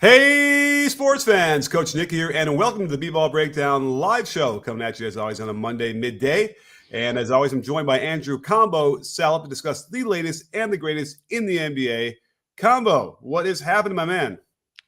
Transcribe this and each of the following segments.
Hey, sports fans, Coach Nick here, and welcome to the B-Ball Breakdown live show, coming at you as always on a Monday midday. And as always, I'm joined by Andrew Combo Salop to discuss the latest and the greatest in the NBA. Combo, what is happening, my man?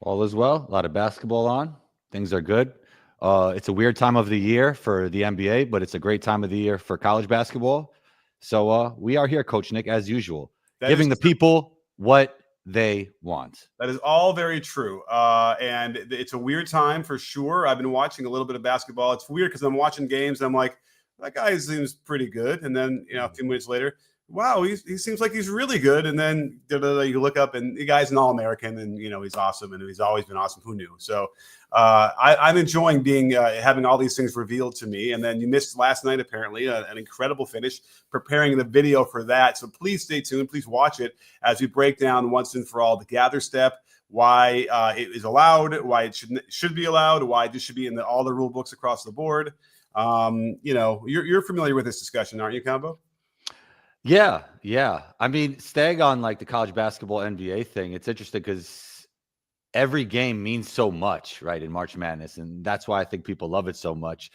All is well. A lot of basketball on. Things are good. It's a weird time of the year for the NBA, but it's a great time of the year for college basketball. So we are here, Coach Nick, as usual, giving the people what they want. That is all very true. And it's a weird time for sure. I've been watching a little bit of basketball. It's weird because I'm watching games. And I'm like, that guy seems pretty good. And then, a few minutes later, wow, he seems like he's really good. And then you look up and the guy's an All-American and, he's awesome. And he's always been awesome. Who knew? So I'm enjoying having all these things revealed to me. And then you missed last night, apparently, an incredible finish, preparing the video for that. So please stay tuned. Please watch it as we break down once and for all the gather step, why it is allowed, why it should be allowed, why this should be in all the rule books across the board. You're familiar with this discussion, aren't you, Combo? Yeah. I mean, staying on like the college basketball NBA thing, it's interesting because every game means so much, right, in March Madness. And that's why I think people love it so much.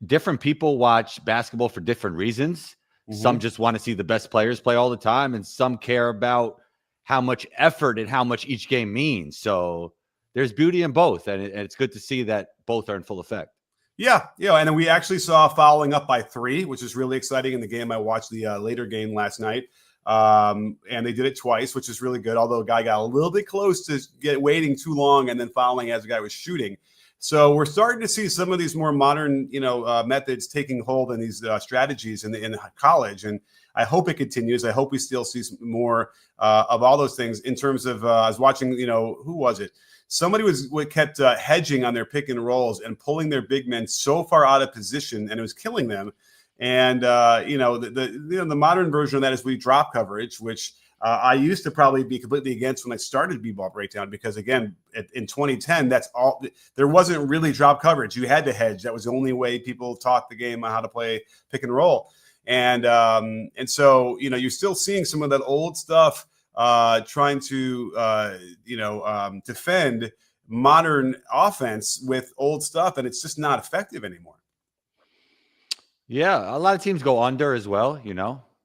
Different people watch basketball for different reasons. Mm-hmm. Some just want to see the best players play all the time, and some care about how much effort and how much each game means. So there's beauty in both, and it's good to see that both are in full effect. Yeah, and then we actually saw following up by 3, which is really exciting in the game. I watched the later game last night, and they did it twice, which is really good, although a guy got a little bit close to waiting too long and then fouling as the guy was shooting. So we're starting to see some of these more modern, methods taking hold in these strategies in college, and I hope it continues. I hope we still see some more of all those things in terms of I was watching, who was it? Somebody kept hedging on their pick and rolls and pulling their big men so far out of position, and it was killing them. And the modern version of that is we drop coverage, which I used to probably be completely against when I started B-Ball Breakdown, because again, in 2010, that's all. There wasn't really drop coverage. You had to hedge. That was the only way people taught the game on how to play pick and roll. And so you're still seeing some of that old stuff. Trying to defend modern offense with old stuff, and it's just not effective anymore. Yeah, a lot of teams go under as well,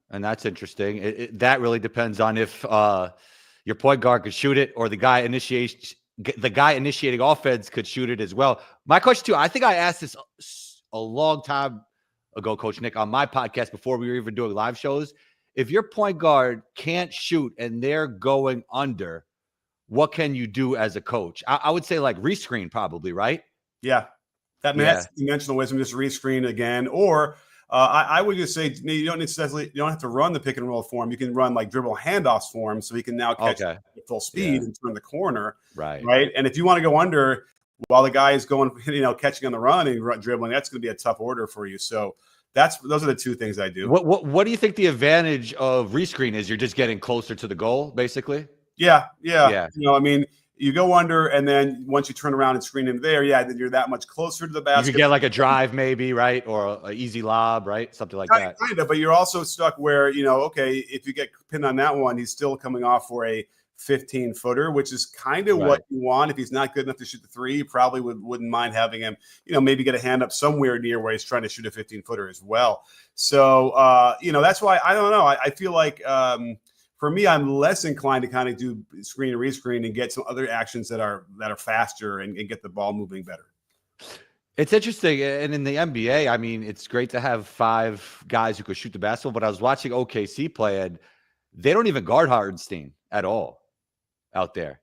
and that's interesting. That really depends on if your point guard could shoot it, or the guy initiating offense could shoot it as well. My question too, I think I asked this a long time ago, Coach Nick, on my podcast before we were even doing live shows. If your point guard can't shoot and they're going under, what can you do as a coach? I would say like rescreen probably, right? Yeah. That's conventional wisdom, just rescreen again. Or I would just say you don't have to run the pick and roll form. You can run like dribble handoffs form, so he can now catch at full speed and turn the corner. Right. And if you want to go under while the guy is going, catching on the run and dribbling, that's going to be a tough order for you. So those are the two things I do. What do you think the advantage of rescreen is? You're just getting closer to the goal, basically? Yeah. You go under, and then once you turn around and screen in there, then you're that much closer to the basket. You could get like a drive maybe, right? Or an easy lob, right? Something like that. Kind of, but you're also stuck where, if you get pinned on that one, he's still coming off for a 15-footer, which is kind of what you want. If he's not good enough to shoot the 3, you probably wouldn't mind having him, maybe get a hand up somewhere near where he's trying to shoot a 15-footer as well. So, that's why I don't know. I feel like for me, I'm less inclined to kind of do screen and rescreen and get some other actions that are faster and get the ball moving better. It's interesting. And in the NBA, I mean, it's great to have 5 guys who could shoot the basketball, but I was watching OKC play, and they don't even guard Hardenstein at all out there.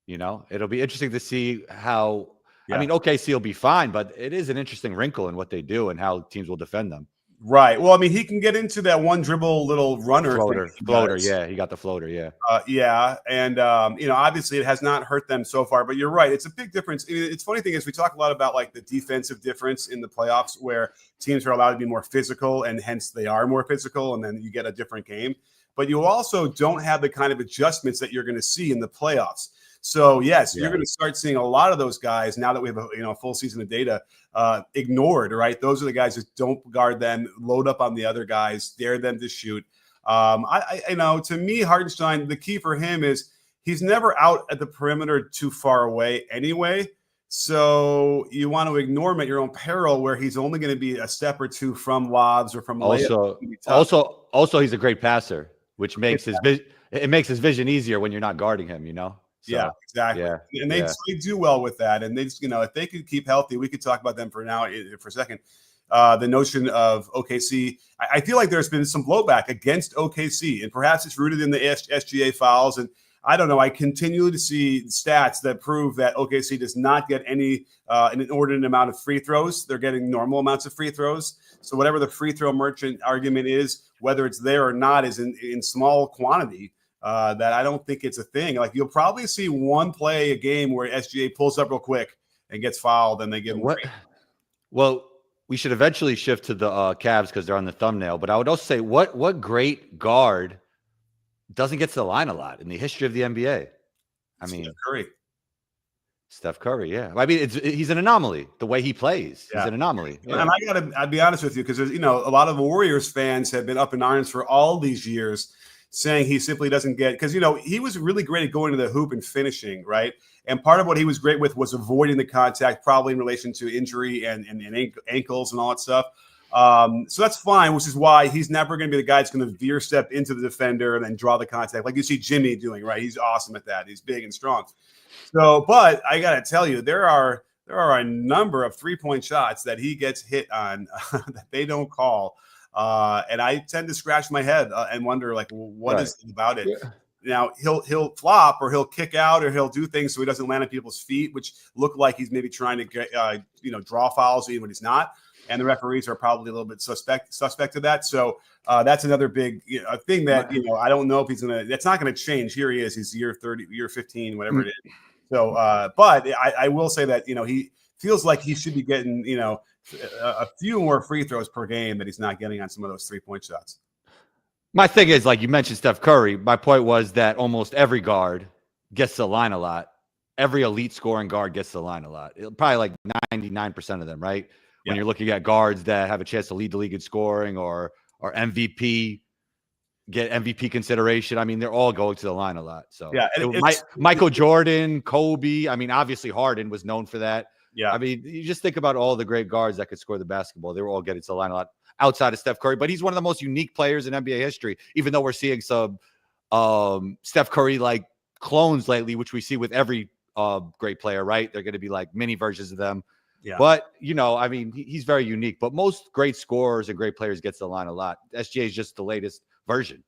It'll be interesting to see how. I mean, OKC will be fine, but it is an interesting wrinkle in what they do and how teams will defend them. Right. Well, I mean, he can get into that one dribble little runner floater. Yeah, he got the floater. Yeah. And obviously it has not hurt them so far, but you're right. It's a big difference. It's funny thing is we talk a lot about like the defensive difference in the playoffs, where teams are allowed to be more physical, and hence they are more physical, and then you get a different game. But you also don't have the kind of adjustments that you're going to see in the playoffs. So yes, you're going to start seeing a lot of those guys now that we have a full season of data ignored. Right, those are the guys that don't guard them, load up on the other guys, dare them to shoot. To me, Hartenstein, the key for him is he's never out at the perimeter too far away anyway. So you want to ignore him at your own peril, where he's only going to be a step or two from lobs or from layups. Also, he's a great passer, which makes his vision easier when you're not guarding him. So, yeah, exactly. Yeah. And they do well with that. And they just, if they could keep healthy, we could talk about them for a second. The notion of OKC, I feel like there's been some blowback against OKC, and perhaps it's rooted in the SGA fouls. And I don't know. I continue to see stats that prove that OKC does not get an inordinate amount of free throws. They're getting normal amounts of free throws. So whatever the free throw merchant argument is, whether it's there or not, is in small quantity. That I don't think it's a thing. Like, you'll probably see one play a game where SGA pulls up real quick and gets fouled, and they give him Well, we should eventually shift to the Cavs because they're on the thumbnail. But I would also say, what great guard doesn't get to the line a lot in the history of the NBA? I mean, Steph Curry, yeah. I mean, he's an anomaly. The way he plays, he's an anomaly. Yeah. And I'd be honest with you, because there's, a lot of Warriors fans have been up in arms for all these years, saying he simply doesn't get, because he was really great at going to the hoop and finishing, right? And part of what he was great with was avoiding the contact, probably in relation to injury and ankles and all that stuff. So that's fine, which is why he's never going to be the guy that's going to veer step into the defender and then draw the contact like you see Jimmy doing, right? He's awesome at that. He's big and strong. So, but I got to tell you, there are a number of 3-point shots that he gets hit on that they don't call. And I tend to scratch my head and wonder, like, what is it about it? Yeah. Now he'll flop, or he'll kick out, or he'll do things so he doesn't land at people's feet, which look like he's maybe trying to get, draw fouls even when he's not. And the referees are probably a little bit suspect of that. So that's another big thing that I don't know if he's gonna. That's not going to change. Here he is. He's year 30, year 15, whatever it is. So, but I will say that he feels like he should be getting a few more free throws per game that he's not getting on some of those 3-point shots. My thing is, like you mentioned, Steph Curry. My point was that almost every guard gets to the line a lot. Every elite scoring guard gets to the line a lot. Probably like 99% of them, right? When you're looking at guards that have a chance to lead the league in scoring or MVP, get MVP consideration. I mean, they're all going to the line a lot. So Michael Jordan, Kobe. I mean, obviously Harden was known for that. Yeah. I mean, you just think about all the great guards that could score the basketball. They were all getting to the line a lot outside of Steph Curry, but he's one of the most unique players in NBA history, even though we're seeing some Steph Curry like clones lately, which we see with every great player, right? They're going to be like mini versions of them. Yeah. But, I mean, he's very unique. But most great scorers and great players get to the line a lot. SGA is just the latest version.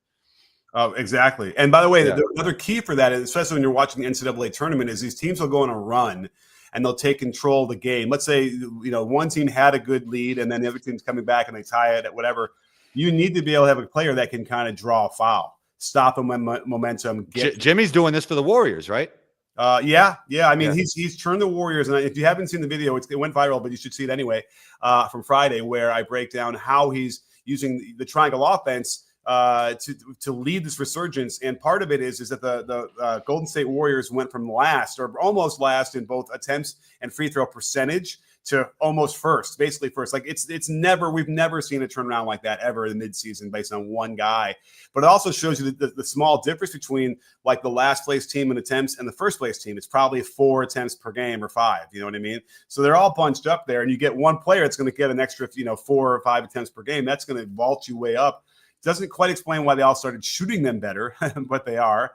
Oh, exactly. And by the way, another key for that, especially when you're watching the NCAA tournament, is these teams will go on a run and they'll take control of the game. Let's say, one team had a good lead and then the other team's coming back and they tie it at whatever. You need to be able to have a player that can kind of draw a foul, stop them when momentum. Jimmy's doing this for the Warriors, right? Yeah. I mean, he's turned the Warriors, and if you haven't seen the video, it went viral, but you should see it anyway. From Friday, where I break down how he's using the triangle offense to lead this resurgence. And part of it is that the Golden State Warriors went from last or almost last in both attempts and free throw percentage to almost first, basically first. Like we've never seen a turnaround like that ever in the midseason based on one guy. But it also shows you the small difference between like the last place team in attempts and the first place team. It's probably 4 attempts per game or 5. You know what I mean? So they're all bunched up there, and you get one player that's going to get an extra, 4 or 5 attempts per game. That's going to vault you way up. Doesn't quite explain why they all started shooting them better, but they are.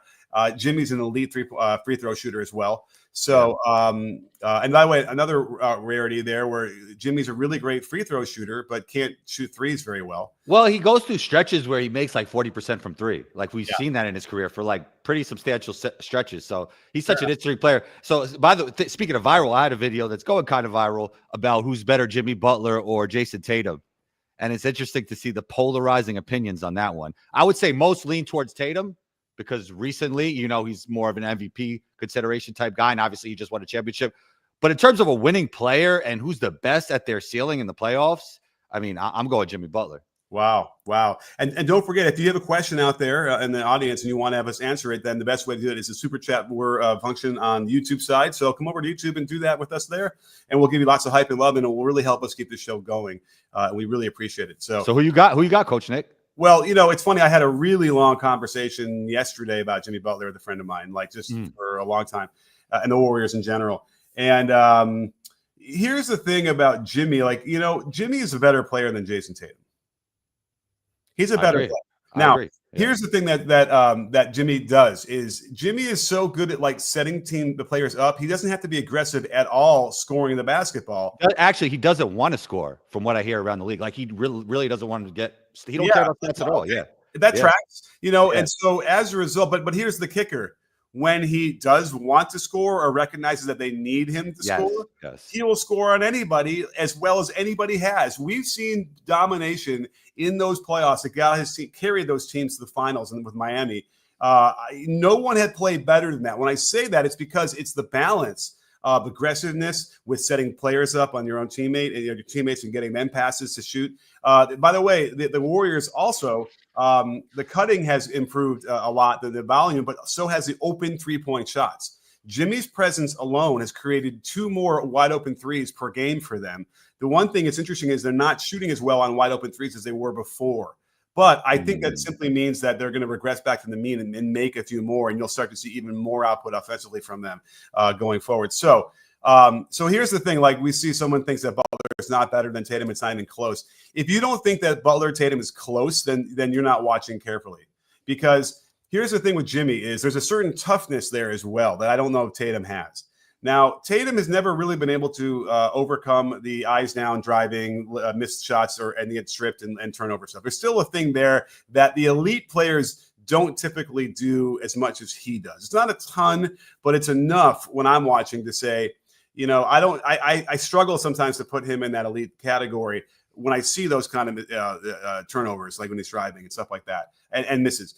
Jimmy's an elite free throw shooter as well. So, and by the way, another rarity there where Jimmy's a really great free throw shooter, but can't shoot threes very well. Well, he goes through stretches where he makes like 40% from 3. Like we've seen that in his career for like pretty substantial stretches. So he's such an interesting player. So by the way, speaking of viral, I had a video that's going kind of viral about who's better, Jimmy Butler or Jason Tatum. And it's interesting to see the polarizing opinions on that one. I would say most lean towards Tatum because recently, he's more of an MVP consideration type guy. And obviously he just won a championship. But in terms of a winning player and who's the best at their ceiling in the playoffs, I mean, I'm going Jimmy Butler. Wow. And don't forget, if you have a question out there in the audience and you want to have us answer it, then the best way to do it is the super chat function on the YouTube side. So come over to YouTube and do that with us there, and we'll give you lots of hype and love, and it will really help us keep the show going. We really appreciate it. So who you got? Who you got, Coach Nick? Well, it's funny. I had a really long conversation yesterday about Jimmy Butler with a friend of mine, like just for a long time, and the Warriors in general. And here's the thing about Jimmy. Like, Jimmy is a better player than Jason Tatum. He's a better player. Now, here's the thing that Jimmy does is Jimmy is so good at like setting the players up. He doesn't have to be aggressive at all scoring the basketball. Actually, he doesn't want to score from what I hear around the league. Like he really doesn't want to he don't care about stats at all. Yeah. That tracks, and so as a result, but here's the kicker. When he does want to score or recognizes that they need him to score, he will score on anybody as well as anybody has. We've seen domination in those playoffs. The guy has carried those teams to the finals, and with Miami, no one had played better than that. When I say that, it's because it's the balance of aggressiveness with setting players up on your own teammate and your teammates and getting them passes to shoot. By the way, the Warriors also, the cutting has improved a lot, the volume, but so has the open three-point shots. Jimmy's presence alone has created 2 more wide open threes per game for them. The one thing that's interesting is they're not shooting as well on wide open threes as they were before. But I think that simply means that they're going to regress back to the mean and make a few more, and you'll start to see even more output offensively from them going forward. So here's the thing. Like, we see someone thinks that Butler is not better than Tatum. It's not even close. If you don't think that Butler Tatum is close, then you're not watching carefully. Because here's the thing with Jimmy is there's a certain toughness there as well that I don't know if Tatum has. Now, Tatum has never really been able to overcome the eyes down driving, missed shots, and get stripped and turnover stuff. There's still a thing there that the elite players don't typically do as much as he does. It's not a ton, but it's enough when I'm watching to say, I struggle sometimes to put him in that elite category when I see those kind of turnovers, like when he's driving and stuff like that, and misses.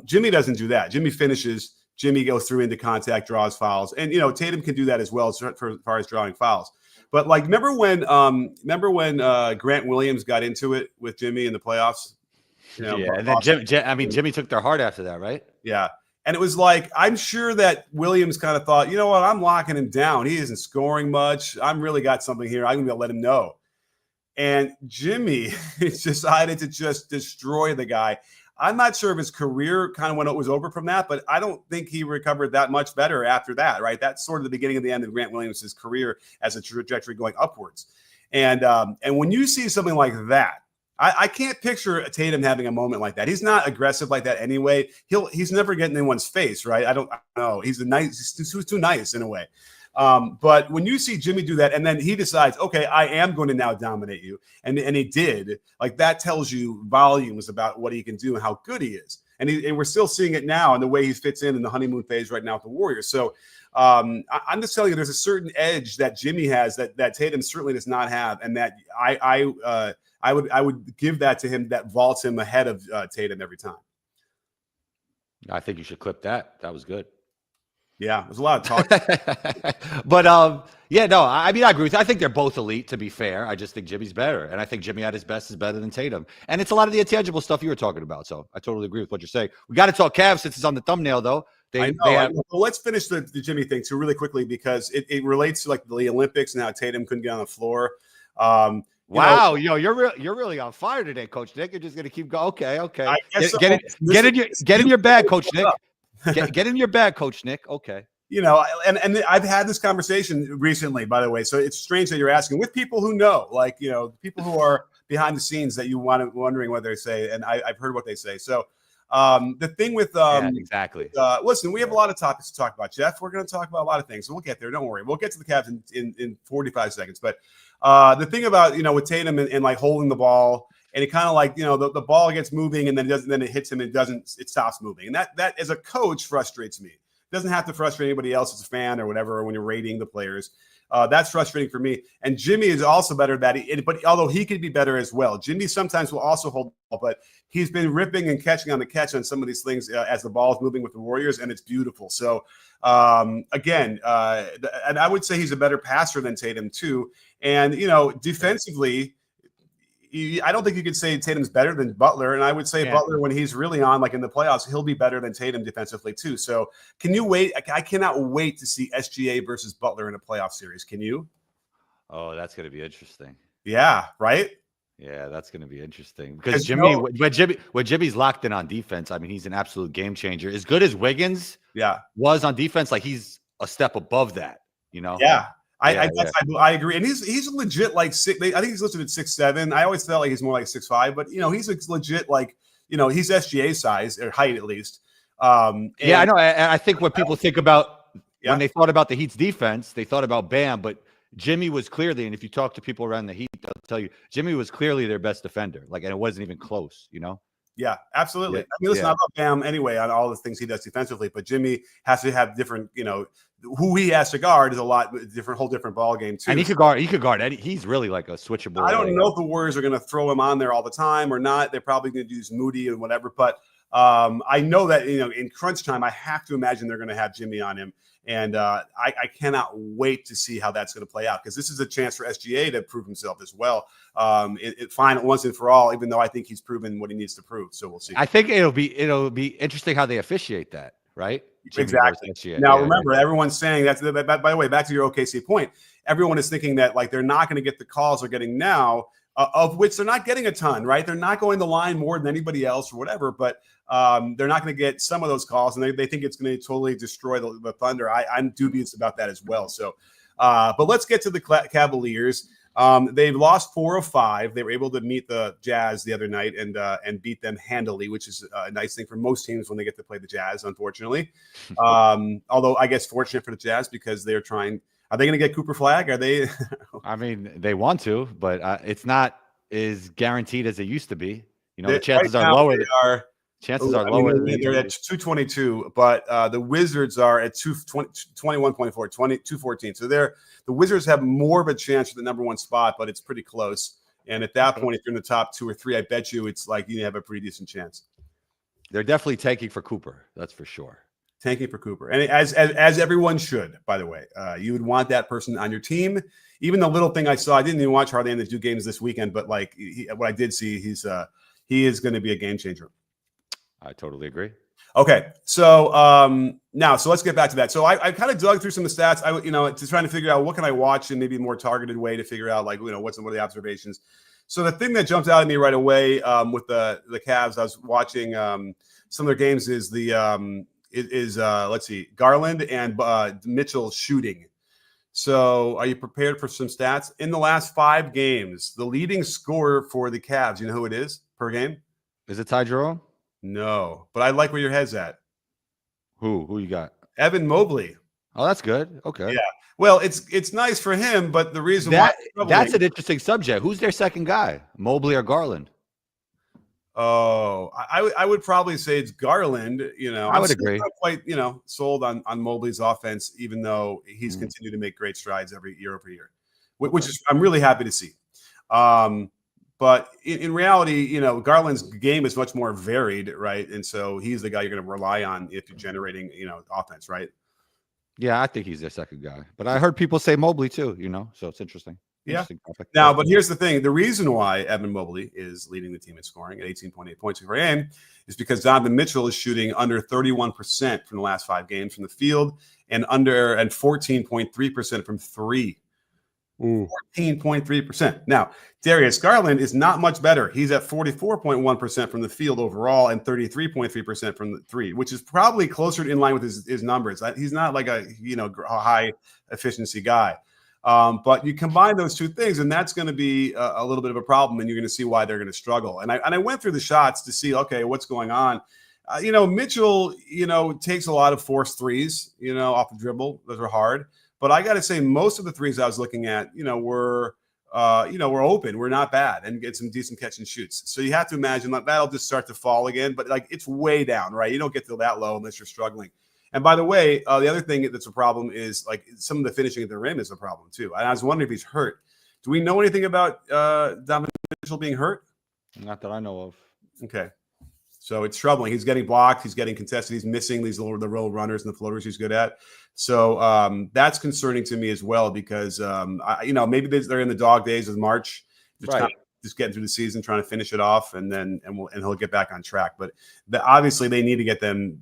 Jimmy doesn't do that. Jimmy finishes. Jimmy goes through into contact, draws fouls, and Tatum can do that as well as far as drawing fouls. But like, remember when Grant Williams got into it with Jimmy in the playoffs? And then Jimmy took their heart after that, right? Yeah, and it was like, I'm sure that Williams kind of thought, you know what, I'm locking him down. He isn't scoring much. I'm really got something here. I'm gonna let him know. And Jimmy decided to just destroy the guy. I'm not sure if his career kind of when it was over from that, but I don't think he recovered that much better after that, right? That's sort of the beginning of the end of Grant Williams' career as a trajectory going upwards. And when you see something like that, I can't picture Tatum having a moment like that. He's not aggressive like that anyway. He's never getting in anyone's face, right? I don't know. He's too nice in a way. But when you see Jimmy do that, and then he decides, okay, I am going to now dominate you, and he did, like, that tells you volumes about what he can do and how good he is. And we're still seeing it now in the way he fits in the honeymoon phase right now with the Warriors. So I'm just telling you, there's a certain edge that Jimmy has that Tatum certainly does not have, and that I would give that to him, that vaults him ahead of Tatum every time. I think you should clip that. That was good. Yeah, there's a lot of talk. But I mean, I agree with you. I think they're both elite, to be fair. I just think Jimmy's better. And I think Jimmy at his best is better than Tatum. And it's a lot of the intangible stuff you were talking about. So I totally agree with what you're saying. We got to talk Cavs since it's on the thumbnable, though. Well, let's finish the Jimmy thing too really quickly, because it relates to like the Olympics and how Tatum couldn't get on the floor. Wow, you're really on fire today, Coach Nick. You're just gonna keep going. Okay. Get in your bag, Coach Nick. Get in your bag, Coach Nick. Okay. And I've had this conversation recently, by the way. So it's strange that you're asking with people who know, like, people who are behind the scenes that you wondering what they say. And I've heard what they say. So the thing with exactly. Listen, we have a lot of topics to talk about, Jeff. We're going to talk about a lot of things, so we'll get there. Don't worry. We'll get to the Cavs in 45 seconds. But the thing about with Tatum and like holding the ball. And it kind of like, the ball gets moving and then it hits him and it stops moving. And that as a coach frustrates me. It doesn't have to frustrate anybody else as a fan or whatever, or when you're rating the players. That's frustrating for me. And Jimmy is also better at that. But although he could be better as well, Jimmy sometimes will also hold the ball, but he's been ripping and catching on the catch on some of these things as the ball is moving with the Warriors, and it's beautiful. So again, and I would say he's a better passer than Tatum too. And, defensively, I don't think you could say Tatum's better than Butler. And I would say Butler, when he's really on, like in the playoffs, he'll be better than Tatum defensively too. So can you wait? I cannot wait to see SGA versus Butler in a playoff series. Can you? Oh, that's going to be interesting. Yeah. Right. Yeah, that's going to be interesting because 'Cause, when Jimmy's locked in on defense, I mean, he's an absolute game changer. As good as Wiggins yeah. was on defense, like he's a step above that, you know? Yeah. Yeah, yeah. I agree. And he's legit like I think he's listed at 6'7". I always felt like he's more like 6'5", but he's a legit like, he's SGA size or height at least. Yeah, I And know. And I think when people think about when yeah, they thought about the Heat's defense, they thought about Bam, but Jimmy was clearly, and if you talk to people around the Heat, they'll tell you Jimmy was clearly their best defender. Like, and it wasn't even close, yeah, absolutely. Yeah. I mean, listen, I Yeah. love Bam anyway on all the things he does defensively, but Jimmy has to have different, who he has to guard is a lot different, whole different ball game too. And he could guard Eddie. He's really like a switchable. I don't know if the Warriors are going to throw him on there all the time or not. They're probably going to use Moody and whatever, but I know that in crunch time, I have to imagine they're going to have Jimmy on him, and I cannot wait to see how that's going to play out because this is a chance for SGA to prove himself as well. Fine once and for all, even though I think he's proven what he needs to prove. So we'll see. I think it'll be interesting how they officiate that, right? Jimmy Exactly. versus SGA. Now, Yeah, remember, everyone's saying that. By the way, back to your OKC point, everyone is thinking that like they're not going to get the calls they're getting now, of which they're not getting a ton, right? They're not going to line more than anybody else or whatever, but they're not going to get some of those calls, and they think it's going to totally destroy the Thunder. I'm dubious about that as well. So, but let's get to the Cavaliers. They've lost 4 of 5. They were able to meet the Jazz the other night and beat them handily, which is a nice thing for most teams when they get to play the Jazz, unfortunately. Although I guess fortunate for the Jazz because they're trying. Are they going to get Cooper Flag? Are they? I mean, they want to, but it's not as guaranteed as it used to be. The chances are lower. Chances are lower. They're at 222, but the Wizards are at 21.4, 214. So the Wizards have more of a chance for the number 1 spot, but it's pretty close. And at that point, if you're in the top 2 or 3, I bet you it's like you have a pretty decent chance. They're definitely tanking for Cooper. That's for sure. Tanking for Cooper. And as everyone should, by the way, you would want that person on your team. Even the little thing I saw, I didn't even watch hardly any of the 2 games this weekend, but like what I did see, he is going to be a game changer. I totally agree. Okay, so so let's get back to that. So I kind of dug through some of the stats. To trying to figure out what can I watch in maybe a more targeted way to figure out what are the observations. So the thing that jumped out at me right away with the Cavs, I was watching some of their games is let's see, Garland and Mitchell shooting. So are you prepared for some stats? In the last 5 games, the leading scorer for the Cavs, you know who it is per game? Is it Ty Jerome? No, but I like where your head's at. Who you got? Evan Mobley. Oh, that's good. Okay. Yeah. Well, it's nice for him, but the reason that's an interesting subject. Who's their second guy? Mobley or Garland? Oh, I would probably say it's Garland. I would agree. Not quite, sold on Mobley's offense, even though he's continued to make great strides every year over year, which is I'm really happy to see. But in reality, Garland's game is much more varied, right? And so he's the guy you're going to rely on if you're generating, offense, right? Yeah, I think he's their second guy. But I heard people say Mobley too, so it's interesting. Yeah. Now, but here's the thing. The reason why Evan Mobley is leading the team in scoring at 18.8 points per game is because Donovan Mitchell is shooting under 31% from the last 5 games from the field and 14.3% from 3. 14.3%. Now, Darius Garland is not much better. He's at 44.1% from the field overall and 33.3% from the 3, which is probably closer in line with his numbers. He's not like a high efficiency guy. But you combine those 2 things, and that's going to be a little bit of a problem, and you're going to see why they're going to struggle. And I went through the shots to see, okay, what's going on. Mitchell, takes a lot of forced threes, off the dribble. Those are hard. But I got to say, most of the threes I was looking at, were open. We're not bad and get some decent catch and shoots. So you have to imagine that'll just start to fall again. But it's way down, right? You don't get to that low unless you're struggling. And by the way, the other thing that's a problem is some of the finishing at the rim is a problem too. And I was wondering if he's hurt. Do we know anything about Donovan Mitchell being hurt? Not that I know of. Okay. So it's troubling. He's getting blocked. He's getting contested. He's missing the roll runners and the floaters he's good at. So that's concerning to me as well because, maybe they're in the dog days of March. Just getting through the season, trying to finish it off, and he'll get back on track. But obviously they need to get them,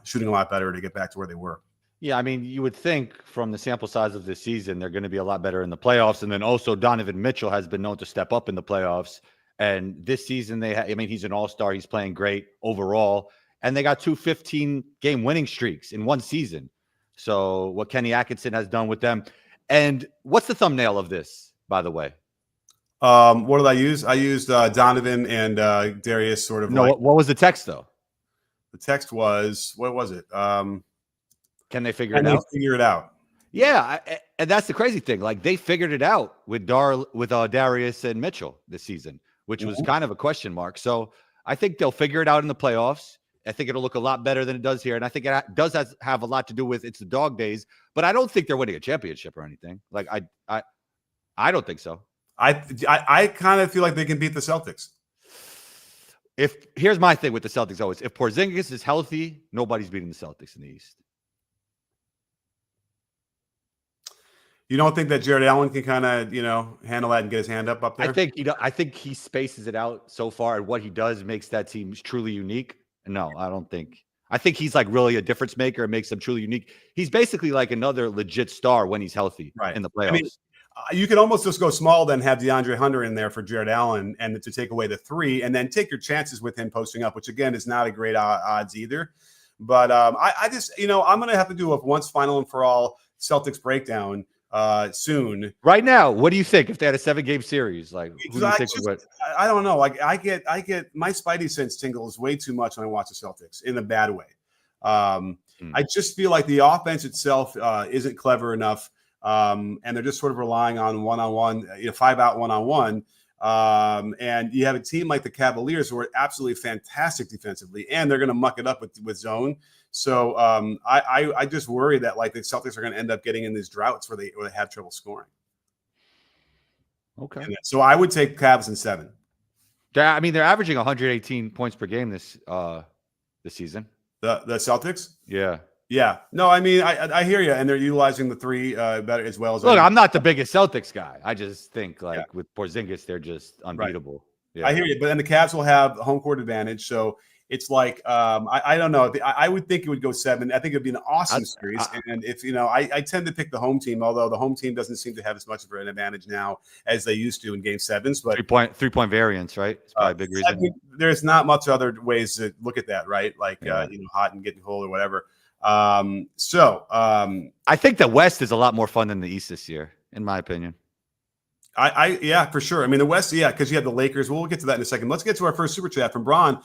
shooting a lot better to get back to where they were. Yeah, I mean, you would think from the sample size of this season, they're going to be a lot better in the playoffs. And then also Donovan Mitchell has been known to step up in the playoffs. And this season, I mean, he's an all-star. He's playing great overall. And they got 2 15-game winning streaks in one season. So what Kenny Atkinson has done with them. And what's the thumbnail of this, by the way? What did I use? I used Donovan and Darius sort of what was the text, though? The text was, what was it? Can they figure it out? Figure it out. Yeah, and that's the crazy thing. Like, they figured it out with Darius and Mitchell this season, which was kind of a question mark. So I think they'll figure it out in the playoffs. I think it'll look a lot better than it does here. And I think it does have a lot to do with it's the dog days. But I don't think they're winning a championship or anything. Like, I don't think so. I kind of feel like they can beat the Celtics. Here's my thing with the Celtics always. If Porzingis is healthy, nobody's beating the Celtics in the East. You don't think that Jared Allen can kind of, handle that and get his hand up there? I think he spaces it out so far, and what he does makes that team truly unique. No, I don't think. I think he's like really a difference maker and makes them truly unique. He's basically like another legit star when he's healthy in the playoffs. I mean, you could almost just go small, then have DeAndre Hunter in there for Jared Allen and to take away the 3, and then take your chances with him posting up, which again is not a great odds either. But I just, I'm going to have to do a once final and for all Celtics breakdown soon. Right now, what do you think if they had a 7-game series? Like, who do you think would? I don't know. Like, I get my spidey sense tingles way too much when I watch the Celtics in a bad way. I just feel like the offense itself isn't clever enough, and they're just sort of relying on one-on-one, 5-out one-on-one. And you have a team like the Cavaliers who are absolutely fantastic defensively, and they're going to muck it up with zone. So I just worry that like the Celtics are going to end up getting in these droughts where they have trouble scoring. Okay. So I would take Cavs in 7. I mean, they're averaging 118 points per game this season. The Celtics? Yeah. Yeah. No, I mean, I hear you, and they're utilizing the 3 better as well as. Look, I'm not the biggest Celtics guy. I just think with Porzingis, they're just unbeatable. Right. Yeah. I hear you, but then the Cavs will have home court advantage, so it's like I don't know. I would think it would go 7. I think it would be an awesome series, and if I tend to pick the home team, although the home team doesn't seem to have as much of an advantage now as they used to in Game 7s. But 3-point variance, right? It's probably a big reason. There's not much other ways to look at that, right? Like hot and getting cold or whatever. I think the West is a lot more fun than the East this year, in my opinion. Yeah, for sure. I mean, the West, because you have the Lakers. We'll get to that in a second. Let's get to our first super chat from Braun,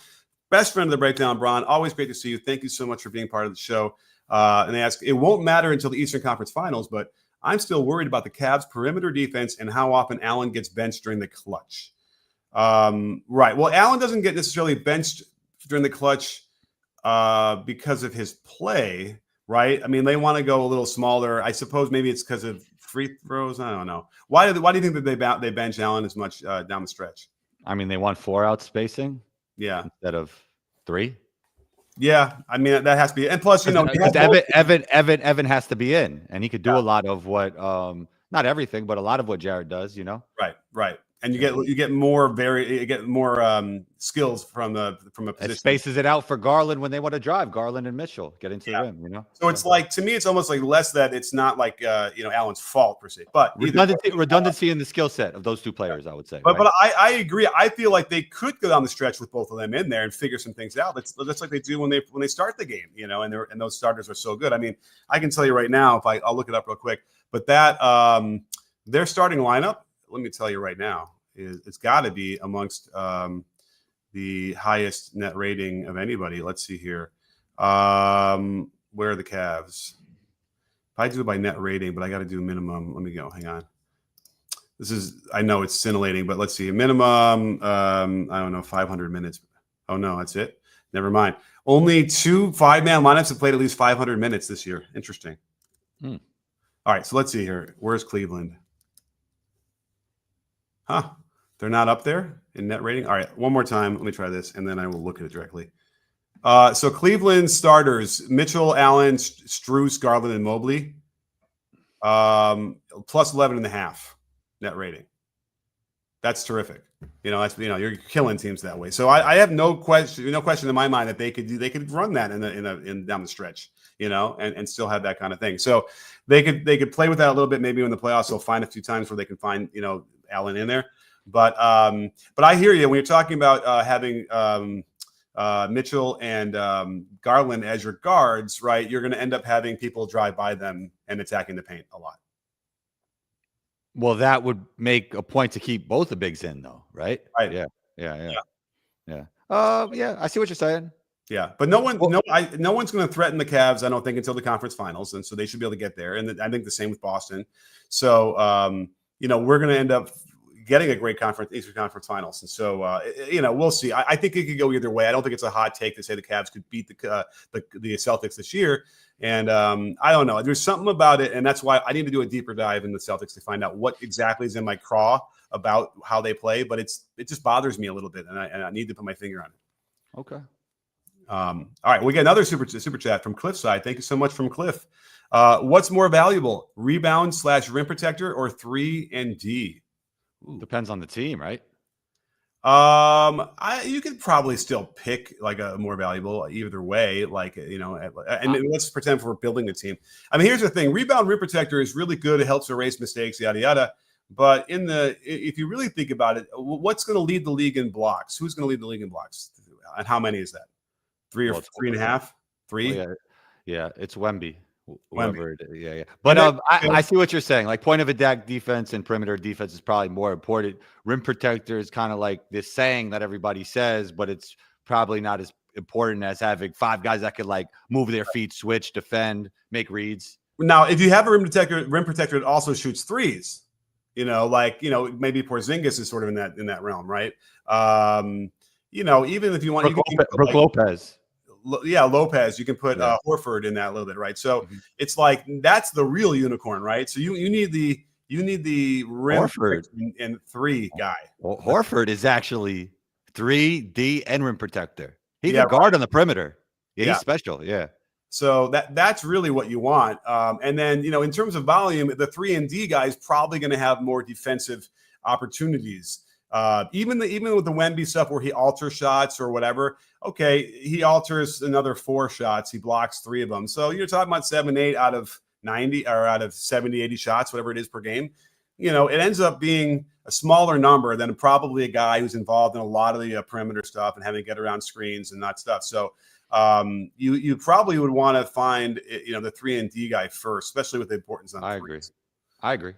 best friend of the breakdown. Braun, always great to see you. Thank you so much for being part of the show. And they ask, it won't matter until the Eastern Conference Finals, but I'm still worried about the Cavs' perimeter defense and how often Allen gets benched during the clutch. Right. Well, Allen doesn't get necessarily benched during the clutch because of his play, right? I mean, they want to go a little smaller. I suppose maybe it's because of free throws. I don't know. Why do you think that they bench Allen as much down the stretch? I mean, they want 4-out spacing. Yeah, instead of 3. Yeah, I mean that has to be. And plus, Evan has to be in, and he could do a lot of what, not everything, but a lot of what Jared does. Right. And you get more skills from a position. It spaces it out for Garland when they want to drive. Garland and Mitchell get into the rim. So it's like, to me, it's almost like less that it's not like Allen's fault per se, but redundancy in the skill set of those 2 players, I would say. But I agree. I feel like they could go down the stretch with both of them in there and figure some things out. That's like they do when they start the game, and those starters are so good. I mean, I can tell you right now, I'll look it up real quick, but that their starting lineup, let me tell you right now, it's got to be amongst the highest net rating of anybody. Let's see here. Where are the Cavs? I do it by net rating, but I got to do minimum. Let me go. Hang on. I know it's scintillating, but let's see. Minimum, I don't know, 500 minutes. Oh, no, that's it. Never mind. Only 2 5-man lineups have played at least 500 minutes this year. Interesting. All right, so let's see here. Where's Cleveland? Huh. They're not up there in net rating. All right, one more time. Let me try this, and then I will look at it directly. So Cleveland starters, Mitchell, Allen, Strus, Garland, and Mobley, plus 11.5 net rating. That's terrific. You're killing teams that way. So I have no question in my mind that they could run that in down the stretch, and still have that kind of thing. So they could play with that a little bit. Maybe in the playoffs, they'll find a few times where they can find, Allen in there. But I hear you when you're talking about having Mitchell and Garland as your guards, right? You're going to end up having people drive by them and attacking the paint a lot. Well, that would make a point to keep both the bigs in, though, right? Right. Yeah. I see what you're saying. Yeah, but no one's going to threaten the Cavs, I don't think, until the conference finals, and so they should be able to get there. And I think the same with Boston. So, we're going to end up getting a great Eastern Conference Finals, and so we'll see. I think it could go either way. I don't think it's a hot take to say the Cavs could beat the Celtics this year, and I don't know. There's something about it, and that's why I need to do a deeper dive in the Celtics to find out what exactly is in my craw about how they play. But it just bothers me a little bit, and I need to put my finger on it. Okay. All right, we got another super chat from Cliffside. Thank you so much from Cliff. What's more valuable, rebound/rim protector or 3 and D? Ooh. Depends on the team, right? You could probably still pick like a more valuable either way. Like and let's pretend we're building a team. I mean, here's the thing: rim protector is really good. It helps erase mistakes, yada yada. But if you really think about it, what's going to lead the league in blocks? Who's going to lead the league in blocks? And how many is that? 3 or 3.5? 3? Yeah, it's Wemby. Whoever it is. Yeah. But I see what you're saying. Like point of attack defense and perimeter defense is probably more important. Rim protector is kind of like this saying that everybody says, but it's probably not as important as having 5 guys that could like move their feet, switch, defend, make reads. Now, if you have a rim protector that also shoots threes, maybe Porzingis is sort of in that realm, right? Even if you want, Brook Lopez. Yeah, Lopez. You can put Horford in that a little bit, right? So it's like that's the real unicorn, right? So you need the rim and 3 guy. Well, Horford is actually 3D and rim protector. He's a guard on the perimeter. Yeah, he's special. Yeah. So that's really what you want. And then in terms of volume, the 3 and D guy is probably going to have more defensive opportunities. Even with the Wemby stuff where he alters shots or whatever, okay, he alters another 4 shots. He blocks 3 of them. So you're talking about 7, 8 out of 90 or out of 70, 80 shots, whatever it is per game. It ends up being a smaller number than probably a guy who's involved in a lot of the perimeter stuff and having to get around screens and that stuff. So you probably would want to find, the 3 and D guy first, especially with the importance on. I agree.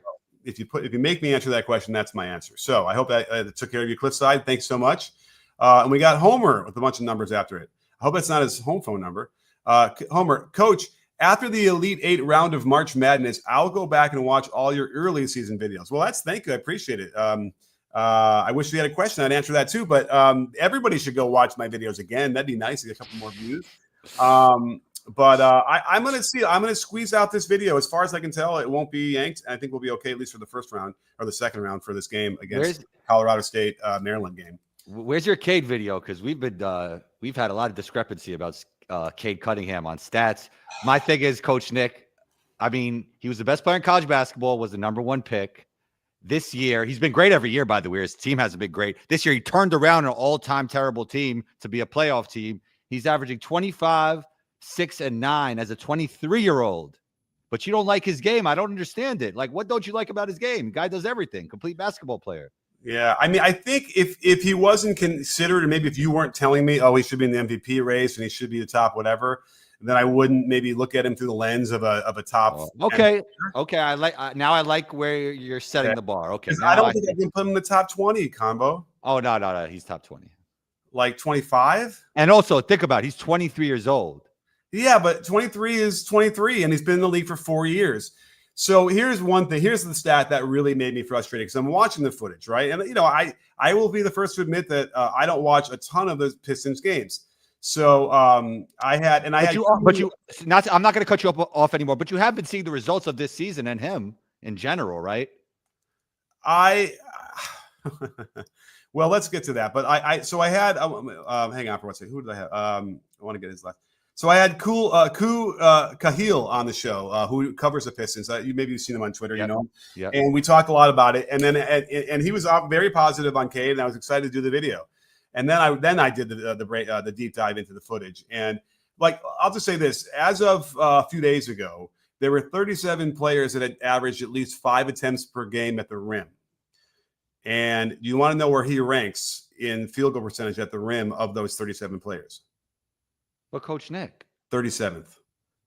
If you make me answer that question, that's my answer. So I hope that took care of you, Cliffside. Thanks so much. And we got Homer with a bunch of numbers after it. I hope that's not his home phone number. Homer, Coach, after the Elite 8 round of March Madness, I'll go back and watch all your early season videos. Well, thank you. I appreciate it. I wish we had a question. I'd answer that too. But everybody should go watch my videos again. That'd be nice to get a couple more views. But I'm going to squeeze out this video. As far as I can tell, it won't be yanked. I think we'll be okay, at least for the first round or the second round for this game against Colorado State, Maryland game. Where's your Cade video? Because we've had a lot of discrepancy about Cade Cunningham on stats. My thing is, Coach Nick, I mean, he was the best player in college basketball, was the #1 pick. This year, he's been great every year, by the way. His team hasn't been great. This year, he turned around an all-time terrible team to be a playoff team. He's averaging 25, 6, and 9 as a 23-year-old. But you don't like his game. I don't understand it. Like, what don't you like about his game? Guy does everything. Complete basketball player. Yeah, I mean, I think if he wasn't considered, and maybe if you weren't telling me, oh, he should be in the MVP race and he should be the top whatever, then I wouldn't maybe look at him through the lens of a top. Okay. I like where you're setting the bar. Okay, I don't think I can put him in the top 20 combo. Oh no, he's top 20. Like 25. And also think about it, he's 23 years old. Yeah, but 23 is 23, and he's been in the league for 4 years. So here's one thing. Here's the stat that really made me frustrated because I'm watching the footage, right? And I will be the first to admit that I don't watch a ton of the Pistons games. So I'm not going to cut you off anymore. But you have been seeing the results of this season and him in general, right? Well, let's get to that. But I had hang on for 1 second. Who did I have? I want to get his last. So I had Kahil on the show, who covers the Pistons. You've seen him on Twitter, you know. Yeah. And we talked a lot about it. And then and he was very positive on Cade, and I was excited to do the video. And then I did the deep dive into the footage. And like I'll just say this: as of a few days ago, there were 37 players that had averaged at least 5 attempts per game at the rim. And you want to know where he ranks in field goal percentage at the rim of those 37 players? But Coach Nick. 37th.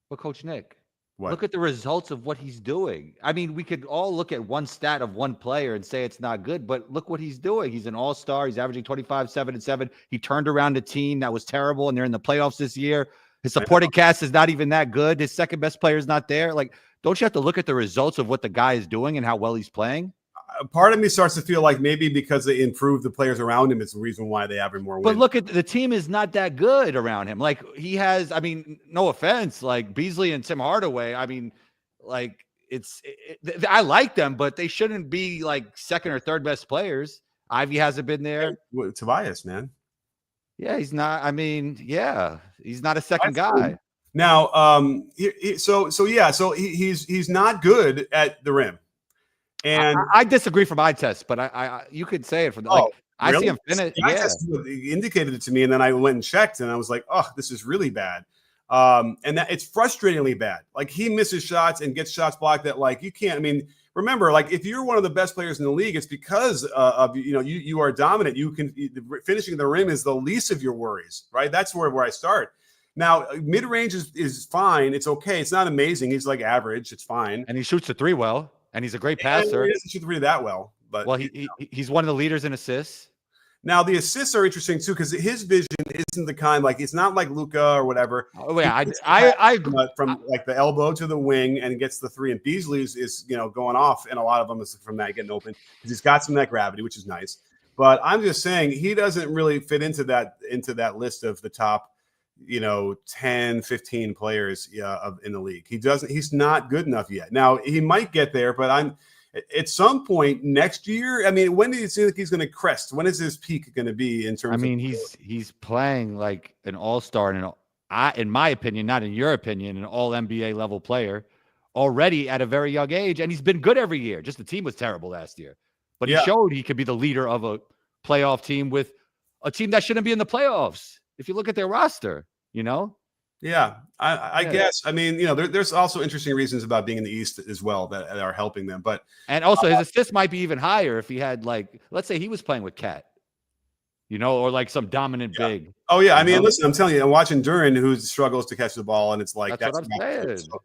But Coach Nick. What? Look at the results of what he's doing. I mean, we could all look at one stat of one player and say it's not good, but look what he's doing. He's an all-star. He's averaging 25, 7, and 7. He turned around a team that was terrible, and they're in the playoffs this year. His supporting cast is not even that good. His second best player is not there. Like, don't you have to look at the results of what the guy is doing and how well he's playing? Part of me starts to feel like maybe because they improved the players around him, it's the reason why they have more wins. But look at the team is not that good around him. Like he has, I mean, no offense, like Beasley and Tim Hardaway. I mean, like I like them, but they shouldn't be like second or third best players. Ivy hasn't been there. Tobias, man. Yeah, he's not. I mean, yeah, he's not a second guy. Now, he's not good at the rim. And I disagree from eye test, but I you could say it for the really? I see him finish. Yeah, indicated it to me, and then I went and checked, and I was like, oh, this is really bad. And that it's frustratingly bad. Like he misses shots and gets shots blocked that like you can't. I mean, remember, like if you're one of the best players in the league, it's because of you are dominant. You can finishing the rim is the least of your worries, right? That's where I start. Now, mid range is fine. It's okay. It's not amazing. He's like average. It's fine. And he shoots the three well. And he's a great passer. He doesn't shoot the three that well, but he's one of the leaders in assists. Now the assists are interesting too because his vision isn't the kind like it's not like Luka or whatever. Oh yeah, I from like the elbow to the wing and gets the three. And Beasley is going off, and a lot of them is from that getting open because he's got some of that gravity, which is nice. But I'm just saying he doesn't really fit into that list of the top 10, 15 players in the league. He's not good enough yet. Now he might get there, but at some point next year. I mean, when do you think he's going to crest? When is his peak going to be in terms? I mean, he's playing like an all-star and in my opinion, not in your opinion, an all NBA level player already at a very young age, and he's been good every year. Just the team was terrible last year, but he showed he could be the leader of a playoff team with a team that shouldn't be in the playoffs. If you look at their roster, Yeah, I guess. I mean, there's also interesting reasons about being in the East as well that are helping them. And also his assists might be even higher if he had let's say he was playing with Cat, or like some dominant big. Oh yeah, I mean, listen, I'm telling you, I'm watching Durant who struggles to catch the ball, and it's like that's what I'm saying. So,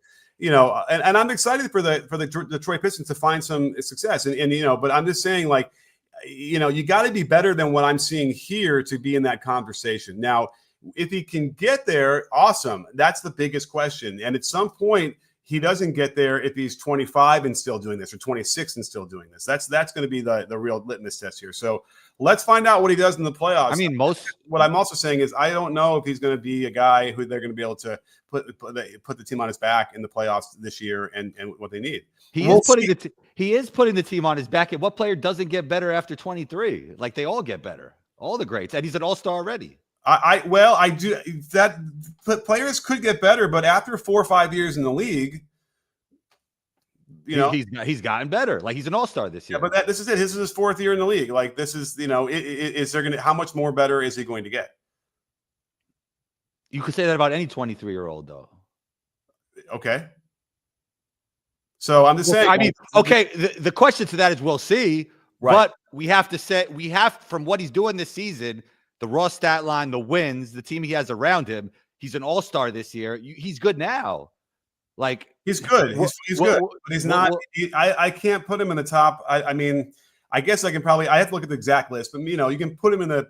and I'm excited for the Detroit Pistons to find some success, and but I'm just saying you got to be better than what I'm seeing here to be in that conversation. Now, if he can get there, awesome. That's the biggest question. And at some point, he doesn't get there if he's 25 and still doing this, or 26 and still doing this. That's going to be the real litmus test here. So let's find out what he does in the playoffs. I mean, what I'm also saying is I don't know if he's going to be a guy who they're going to be able to put the team on his back in the playoffs this year and what they need. He is putting the team on his back. And what player doesn't get better after 23? Like they all get better. All the greats. And he's an all-star already. I do that. Players could get better, but after 4 or 5 years in the league, he's gotten better. Like he's an all-star this year. Yeah, but this is it. This is his 4th year in the league. Like this is, is there going to how much more better is he going to get? You could say that about any 23-year-old, though. Okay. So I'm just saying. I mean, okay. The question to that is, we'll see. Right. But we have to say from what he's doing this season. The raw stat line, the wins, the team he has around him. He's an all-star this year. He's good now. Like he's good. He's good, but he's not. I can't put him in the top. I mean, I guess I can probably. I have to look at the exact list, but you can put him in the.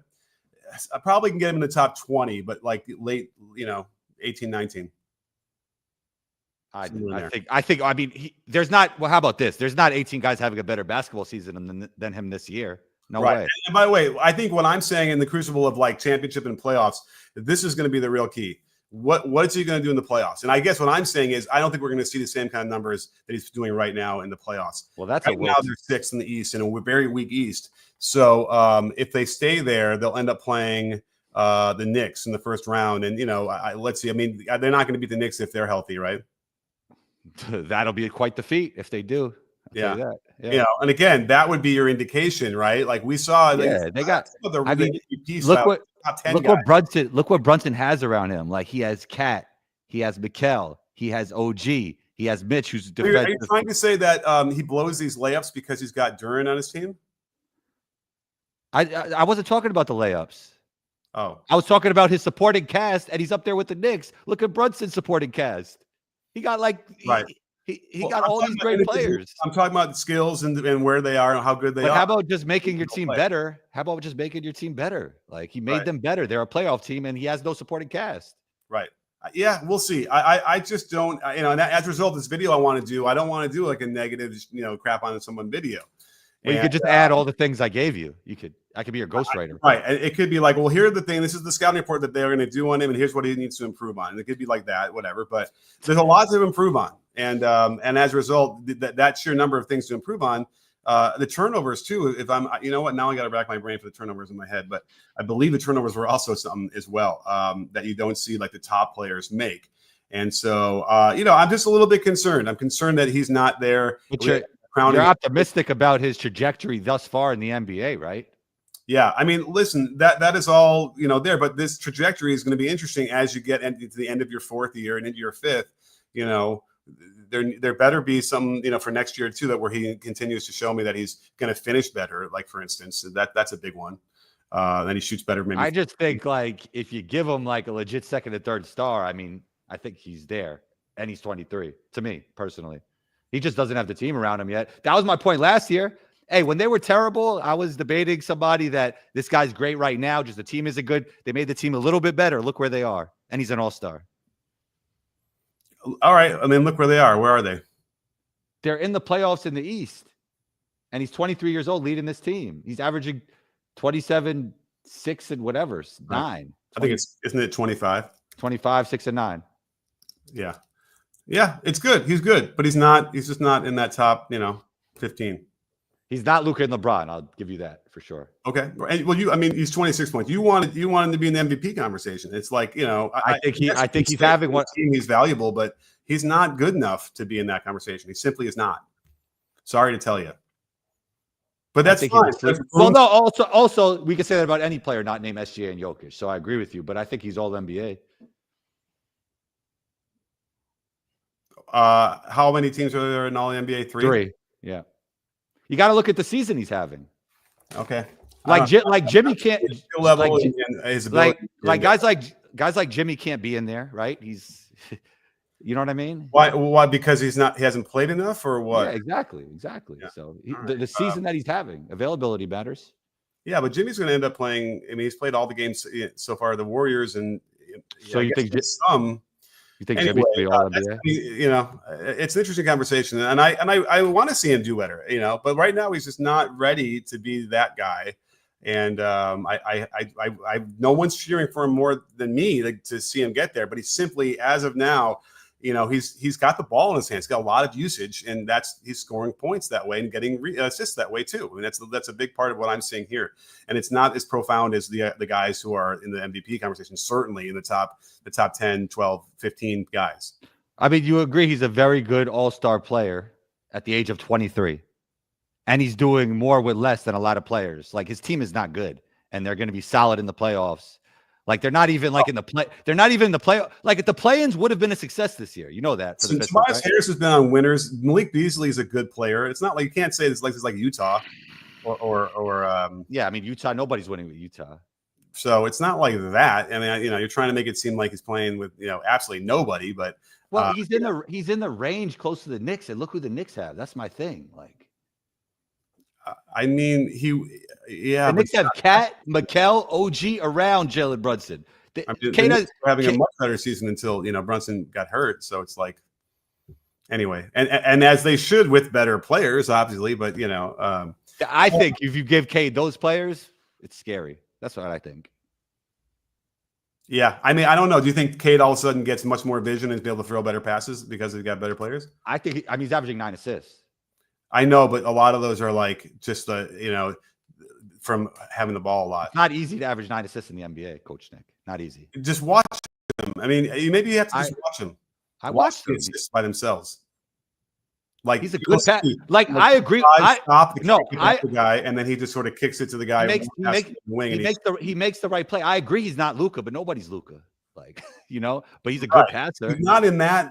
I probably can get him in the top 20, but like late, 18, 19. I think. I mean, there's not. Well, how about this? There's not 18 guys having a better basketball season than him this year. No way. And by the way, I think what I'm saying in the crucible of like championship and playoffs, this is going to be the real key. What is he going to do in the playoffs? And I guess what I'm saying is I don't think we're going to see the same kind of numbers that he's doing right now in the playoffs. Well, that's right now they're 6th in the East and a very weak East. So if they stay there, they'll end up playing the Knicks in the first round. And let's see. I mean, they're not going to beat the Knicks if they're healthy, right? That'll be quite the feat if they do. Yeah. And again, that would be your indication, right? Like we saw. They got. I mean, look what Brunson has around him. Like he has Cat, he has Mikal, he has OG, he has Mitch, who's defensive. Are you trying to say that he blows these layups because he's got Durant on his team? I wasn't talking about the layups. Oh, I was talking about his supporting cast, and he's up there with the Knicks. Look at Brunson's supporting cast. He got like right. he Well, got all these great players. I'm talking about the skills and where they are and how good they But are. how about just making your team better? How about just making your team better? Like he made them better. They're a playoff team, and he has no supporting cast. Right. Yeah, we'll see. I just don't, and as a result of this video I want to do, I don't want to do like a negative, crap on someone video. Well, you could just add all the things I gave you. I could be your ghostwriter. Right. It could be like, well, here's the thing. This is the scouting report that they're going to do on him, and here's what he needs to improve on. And it could be like that, whatever. But there's a lot to improve on, and as a result, that sheer number of things to improve on. The turnovers too. If I'm, now I got to rack my brain for the turnovers in my head, but I believe the turnovers were also something as well that you don't see like the top players make. And so, I'm just a little bit concerned. I'm concerned that he's not there. But you're optimistic about his trajectory thus far in the NBA, right? Yeah, I mean, listen, that is all there, but this trajectory is going to be interesting as you get into the end of your fourth year and into your fifth. There better be some for next year too, that where he continues to show me that he's going to finish better. Like for instance, that's a big one. Then he shoots better. Maybe I just think like if you give him like a legit second and third star, I mean, I think he's there, and he's 23. To me personally, he just doesn't have the team around him yet. That was my point last year. Hey, when they were terrible, I was debating somebody that this guy's great right now. Just the team isn't good. They made the team a little bit better. Look where they are, and he's an all-star. All right. I mean, look where they are. Where are they? They're in the playoffs in the East, and he's 23 years old leading this team. He's averaging 27, 6, and whatever, 9. I think isn't it 25? 25, 6, and 9. Yeah. Yeah, it's good. He's good, but he's just not in that top, 15. He's not Luka and LeBron. I'll give you that for sure. Okay. Well, he's 26 points. You want him to be in the MVP conversation. It's like, I think he's having one team. He's valuable, but he's not good enough to be in that conversation. He simply is not. Sorry to tell you. But that's fine. Well, no, also we can say that about any player not named SGA and Jokic. So I agree with you, but I think he's all NBA. How many teams are there in all NBA? Three? Yeah. You got to look at the season he's having. Okay. Like Jimmy can't level like guys like Jimmy can't be in there, right? He's you know what I mean? Why? Because he hasn't played enough, or what? Yeah, exactly. Yeah. So the season that he's having, availability matters. Yeah, but Jimmy's going to end up playing. I mean, he's played all the games so far. The Warriors, and so you think some. You think Jimmy should be all NBA? It's an interesting conversation, and I want to see him do better. But right now he's just not ready to be that guy. And no one's cheering for him more than me to see him get there. But he's simply, as of now, he's got the ball in his hands. He's got a lot of usage, and he's scoring points that way and getting assists that way too. I mean, that's a big part of what I'm seeing here. And it's not as profound as the guys who are in the MVP conversation, certainly in the top 10, 12, 15 guys. I mean, you agree he's a very good all-star player at the age of 23. And he's doing more with less than a lot of players. Like his team is not good, and they're going to be solid in the playoffs. Like they're not even like in the play. They're not even in the play. Like if the play-ins would have been a success this year, you know that. Tobias Harris has been on winners. Malik Beasley is a good player. It's not like you can't say it's like Utah, or yeah. I mean Utah. Nobody's winning with Utah. So it's not like that. I mean, you're trying to make it seem like he's playing with absolutely nobody. But he's in the range close to the Knicks, and look who the Knicks have. That's my thing. Like. I mean, the Knicks have Cat, Mikal, OG around Jalen Brunson. Cade having a much better season until Brunson got hurt. So it's like, anyway, and as they should with better players, obviously. But I think if you give Cade those players, it's scary. That's what I think. Yeah, I mean, I don't know. Do you think Cade all of a sudden gets much more vision and is able to throw better passes because he's got better players? I think. He's averaging 9 assists. I know, but a lot of those are like just from having the ball a lot. It's not easy to average 9 assists in the NBA, Coach Nick. Not easy. Just watch them. I mean, maybe you have to just watch them. I watched them assists by themselves. Like he's a good pass. Like I agree. The guy, and then he just sort of kicks it to the guy. He makes the right play. I agree. He's not Luka, but nobody's Luka. Like, but he's a good passer. He's not in that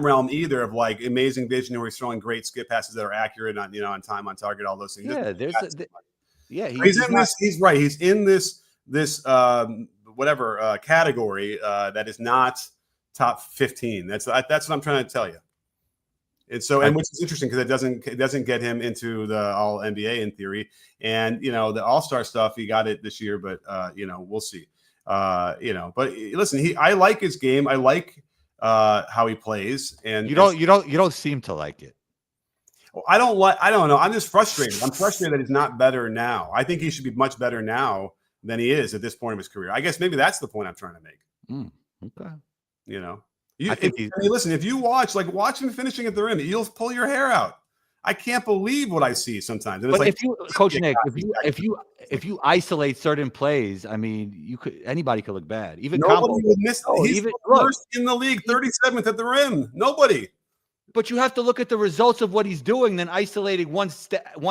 realm either of like amazing vision where he's throwing great skip passes that are accurate on time, on target, all those things. Yeah, Yeah, He's in this. He's right. He's in this whatever category that is not top 15. That's what I'm trying to tell you. And so, and which is interesting because it doesn't get him into the All NBA in theory. And the All-Star stuff, he got it this year, but we'll see. But listen, I like his game. I like how he plays. And you don't seem to like it. I don't know. I'm just frustrated. I'm frustrated that he's not better now. I think he should be much better now than he is at this point of his career. I guess maybe that's the point I'm trying to make. Okay. Listen, if you watch him finishing at the rim, you'll pull your hair out. I can't believe what I see sometimes. And but Coach Nick, if you isolate certain plays, I mean, anybody could look bad. Even nobody would miss. He's first in the league, 37th at the rim. Nobody. But you have to look at the results of what he's doing, then isolating one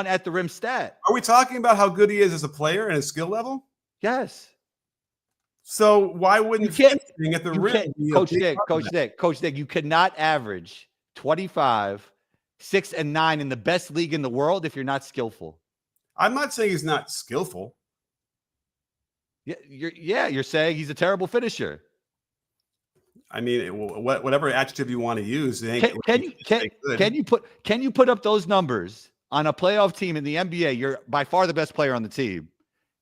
at the rim stat. Are we talking about how good he is as a player and his skill level? Yes. So why wouldn't you finishing at the rim? Coach Nick, you cannot average 25, 6 and 9 in the best league in the world if you're not skillful. I'm not saying he's not skillful. You're saying he's a terrible finisher. I mean, whatever adjective you want to use. Can you put up those numbers on a playoff team in the NBA? You're by far the best player on the team.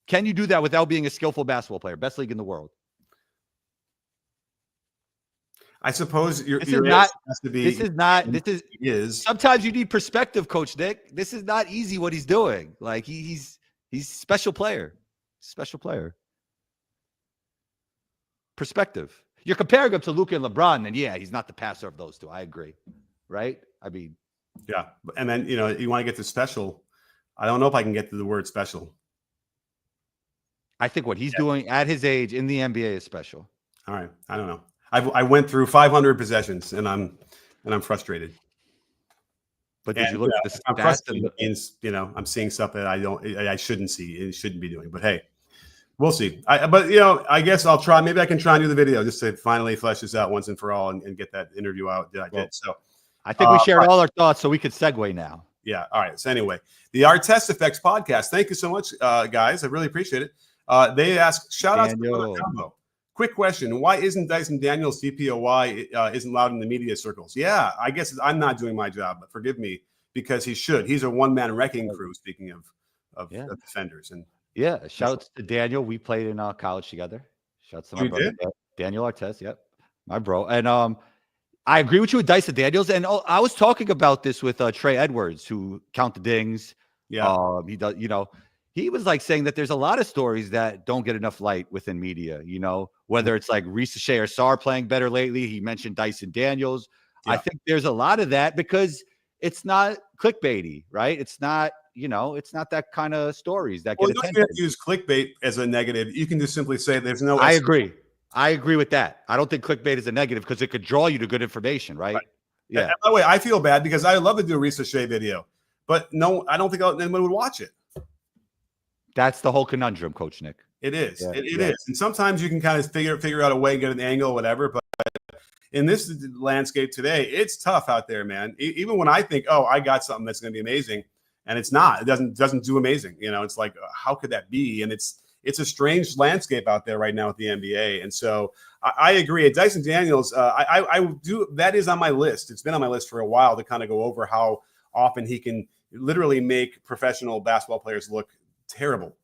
Can you do that without being a skillful basketball player? Best league in the world. I suppose sometimes you need perspective, Coach Nick. This is not easy what he's doing. Like he's special player. Special player. Perspective. You're comparing him to Luka and LeBron, and yeah, he's not the passer of those two. I agree. Right? I mean, yeah. And then you want to get to special. I don't know if I can get to the word special. I think what he's doing at his age in the NBA is special. All right. I don't know. I went through 500 possessions and I'm frustrated. But did you look at the stats? I'm frustrated. It means, I'm seeing stuff that I shouldn't see and shouldn't be doing. But hey, we'll see. I guess I'll try. Maybe I can try and do the video just to finally flesh this out once and for all and get that interview out that I did. So I think we shared all our thoughts, so we could segue now. Yeah. All right. So anyway, the Artest Effects podcast. Thank you so much, guys. I really appreciate it. They ask, shout out to the combo. Quick question. Why isn't Dyson Daniels DPOY isn't loud in the media circles? Yeah, I guess I'm not doing my job, but forgive me because he should. He's a one-man wrecking crew, speaking of defenders. And shouts to Daniel. We played in college together. Shouts to my brother. Daniel Artest. Yep. My bro. And I agree with you with Dyson Daniels. And I was talking about this with Trey Edwards, who count the dings. Yeah. He does, he was like saying that there's a lot of stories that don't get enough light within media, whether it's like Risa Shea or Sarr playing better lately. He mentioned Dyson Daniels. Yeah. I think there's a lot of that because it's not clickbaity, right? It's not, it's not that kind of stories that get attention. You don't have to use clickbait as a negative. You can just simply say there's no. I agree with that. I don't think clickbait is a negative because it could draw you to good information, right? Yeah. And by the way, I feel bad because I love to do a Risa Shea video, but no, I don't think anyone would watch it. That's the whole conundrum, Coach Nick. It is. Yeah, it is. And sometimes you can kind of figure out a way, get an angle, or whatever. But in this landscape today, it's tough out there, man. Even when I think, oh, I got something that's going to be amazing, and it's not. It doesn't do amazing. It's like, how could that be? And it's a strange landscape out there right now with the NBA. And so I agree. Dyson Daniels, I do. That is on my list. It's been on my list for a while to kind of go over how often he can literally make professional basketball players look terrible,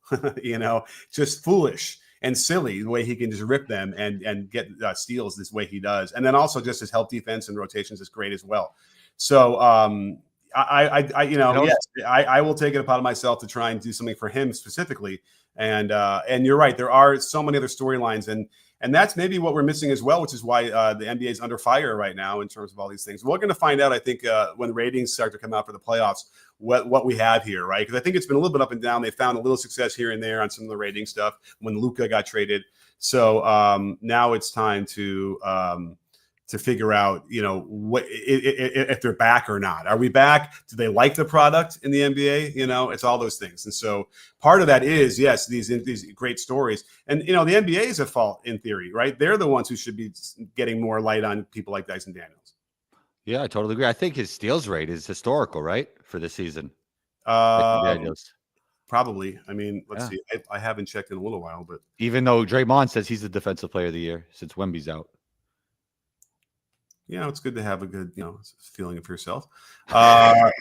just foolish and silly the way he can just rip them and get steals this way he does. And then also just his help defense and rotations is great as well. So I will take it upon myself to try and do something for him specifically. And you're right. There are so many other storylines and that's maybe what we're missing as well, which is why the NBA is under fire right now in terms of all these things. We're going to find out, I think, when ratings start to come out for the playoffs, what we have here, right? Because I think it's been a little bit up and down. They found a little success here and there on some of the rating stuff when Luka got traded. So now it's time to figure out, what if they're back or not. Are we back? Do they like the product in the NBA? It's all those things. And so part of that is, yes, these great stories. And, the NBA is at fault in theory, right? They're the ones who should be getting more light on people like Dyson Daniels. Yeah, I totally agree. I think his steals rate is historical, right, for this season. Daniels. Probably. I mean, let's Yeah. see. I haven't checked in a little while, but Even though Draymond says he's the defensive player of the year since Wemby's out. it's good to have a good, feeling of yourself.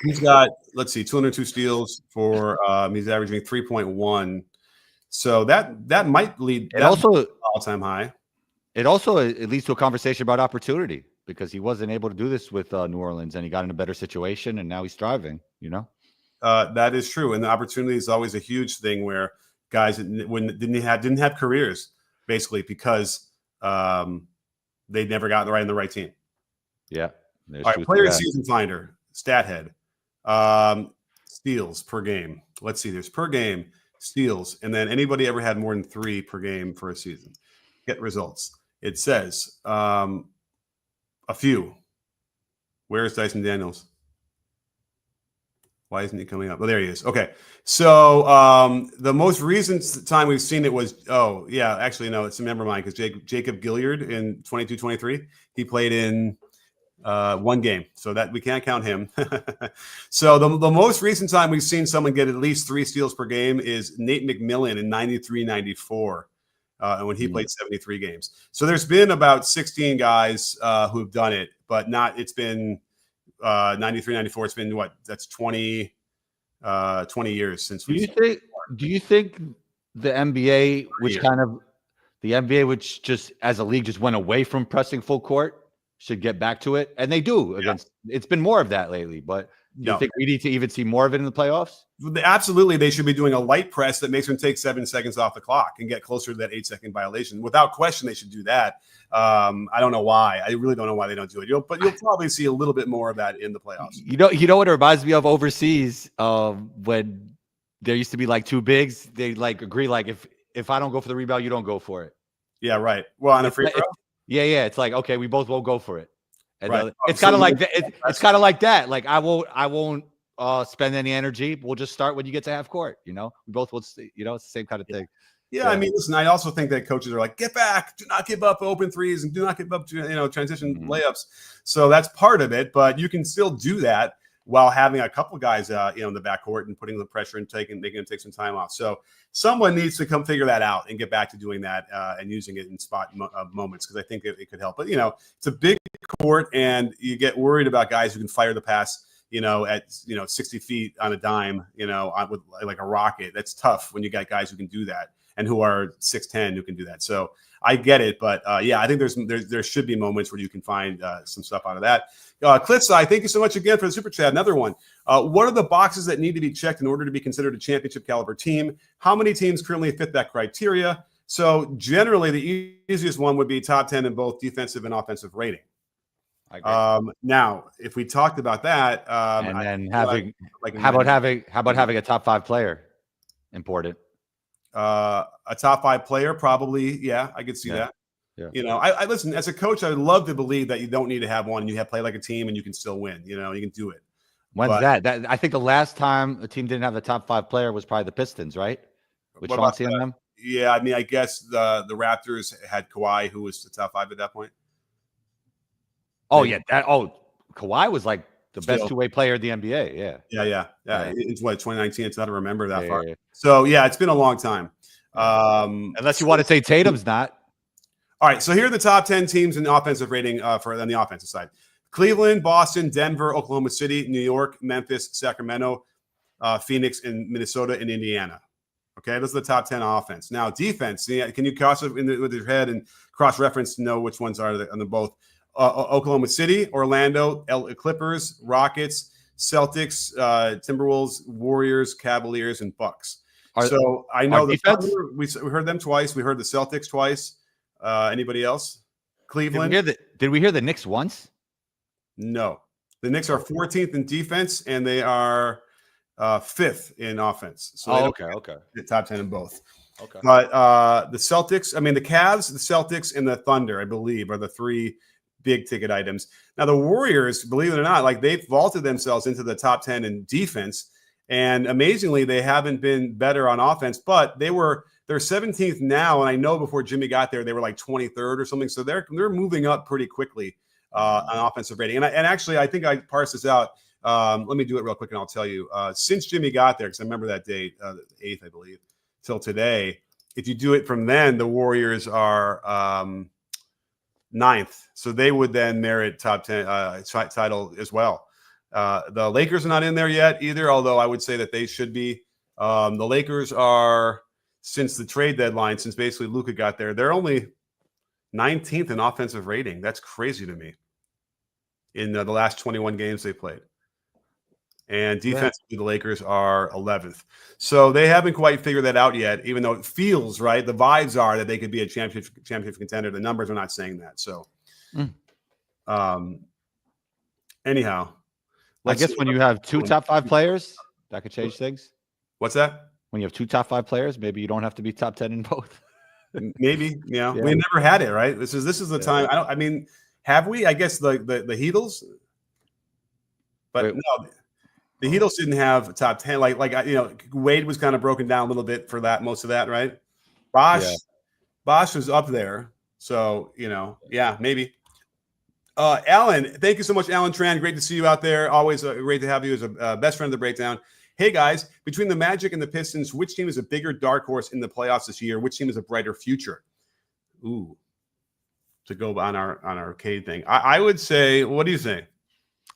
He's got, let's see, 202 steals for. He's averaging 3.1. So that might lead. It also all-time high. It also it leads to a conversation about opportunity because he wasn't able to do this with New Orleans, and he got in a better situation, and now he's thriving. That is true, and the opportunity is always a huge thing where guys didn't have careers basically because they never got in the right team. Yeah. All right, player season finder, stat head, steals per game. Let's see, there's per game steals, and then anybody ever had more than 3 per game for a season. Get results. It says a few. Where's Dyson Daniels? Why isn't he coming up? Oh, there he is. Okay. So the most recent time we've seen it was, actually, no, never mind, because Jacob Gilliard in 22-23, he played in 1 game. So that we can't count him. So the most recent time we've seen someone get at least 3 steals per game is Nate McMillan in 93-94. When he played 73 games. So there's been about 16 guys who've done it, but it's been 93, 94. It's been that's 20 years since do you think the NBA, which just as a league just went away from pressing full court, should get back to it? And they do it's been more of that lately, but do you think we need to even see more of it in the playoffs? Absolutely. They should be doing a light press that makes them take 7 seconds off the clock and get closer to that 8-second violation. Without question, they should do that. I don't know why. I really don't know why they don't do it. But you'll probably see a little bit more of that in the playoffs. You know what it reminds me of overseas when there used to be like 2 bigs. They agree if I don't go for the rebound, you don't go for it. Yeah, right. Well, on a free throw? Yeah. It's like, okay, we both won't go for it. And right. It's kind of like that. It's kind of like that. Like I won't spend any energy. We'll just start when you get to half court. We both will. It's the same kind of thing. Yeah, I mean, listen. I also think that coaches are like, get back, do not give up open threes, and do not give up, transition layups. So that's part of it. But you can still do that while having a couple guys, in the backcourt and putting the pressure and making them take some time off. So someone needs to come figure that out and get back to doing that and using it in spot moments because I think it could help. But it's a big court, and you get worried about guys who can fire the pass, at 60 feet on a dime, with like a rocket. That's tough when you got guys who can do that and who are 6'10" who can do that. So I get it, but I think there should be moments where you can find some stuff out of that. Klitsai, thank you so much again for the super chat. Another one. What are the boxes that need to be checked in order to be considered a championship caliber team? How many teams currently fit that criteria? So generally, the easiest one would be top 10 in both defensive and offensive rating. Now, if we talked about that, and then how about having a top 5 player? Important. A top 5 player, probably. Yeah, I could see that. Yeah. I listen, as a coach, I would love to believe that you don't need to have one and you have play like a team and you can still win. You can do it. When's that? I think the last time a team didn't have the top 5 player was probably the Pistons, right? With Chauncey and them. Yeah, I mean, I guess the Raptors had Kawhi, who was the top 5 at that point. Oh, yeah. Kawhi was like the best 2-way player in the NBA. Yeah. It's 2019. It's not to remember that far. Yeah. So, it's been a long time. Unless you want to say Tatum's not. All right. So here are the top 10 teams in offensive rating on the offensive side. Cleveland, Boston, Denver, Oklahoma City, New York, Memphis, Sacramento, Phoenix, and Minnesota and Indiana. Okay, those are the top 10 on offense. Now, defense, can you cross it with your head and cross-reference to know which ones are on the both? Oklahoma City, Orlando, Clippers, Rockets, Celtics, Timberwolves, Warriors, Cavaliers, and Bucks. So I know the Thunder, we heard them twice. We heard the Celtics twice. Anybody else? Cleveland. Did we hear the Knicks once? No. The Knicks are 14th in defense, and they are 5th in offense. So okay. The top 10 in both. Okay. But the Celtics, the Cavs, the Celtics, and the Thunder, I believe, are the 3 big ticket items. Now, the Warriors, believe it or not, they've vaulted themselves into the top 10 in defense. And amazingly, they haven't been better on offense, but they're 17th now. And I know before Jimmy got there, they were like 23rd or something. So they're moving up pretty quickly on offensive rating. And actually, I think I parsed this out. Let me do it real quick, and I'll tell you. Since Jimmy got there, because I remember that date, the 8th, I believe, till today. If you do it from then, the Warriors are 9th, so they would then merit top 10 title as well. The Lakers are not in there yet either, although I would say that they should be. The Lakers are, since the trade deadline, since basically Luka got there, they're only 19th in offensive rating. That's crazy to me. In the last 21 games they played. And defensively, the Lakers are 11th. So they haven't quite figured that out yet, even though it feels right. The vibes are that they could be a championship contender. The numbers are not saying that. So, anyhow. I guess when you have 2 top 5 players, that could change things. What's that? When you have 2 top 5 players, maybe you don't have to be top 10 in both. Maybe, yeah. We never had it, right? This is the time. I mean, have we? I guess the Heatles, but no, the Heatles didn't have a top 10. Like Wade was kind of broken down a little bit for that, most of that, right? Bosch was up there, so yeah, maybe. Alan, thank you so much, Alan Tran. Great to see you out there. Always great to have you as a best friend of the breakdown. Hey guys, between the Magic and the Pistons, which team is a bigger dark horse in the playoffs this year? Which team has a brighter future? Ooh, to go on our Cade thing, I would say. What do you think?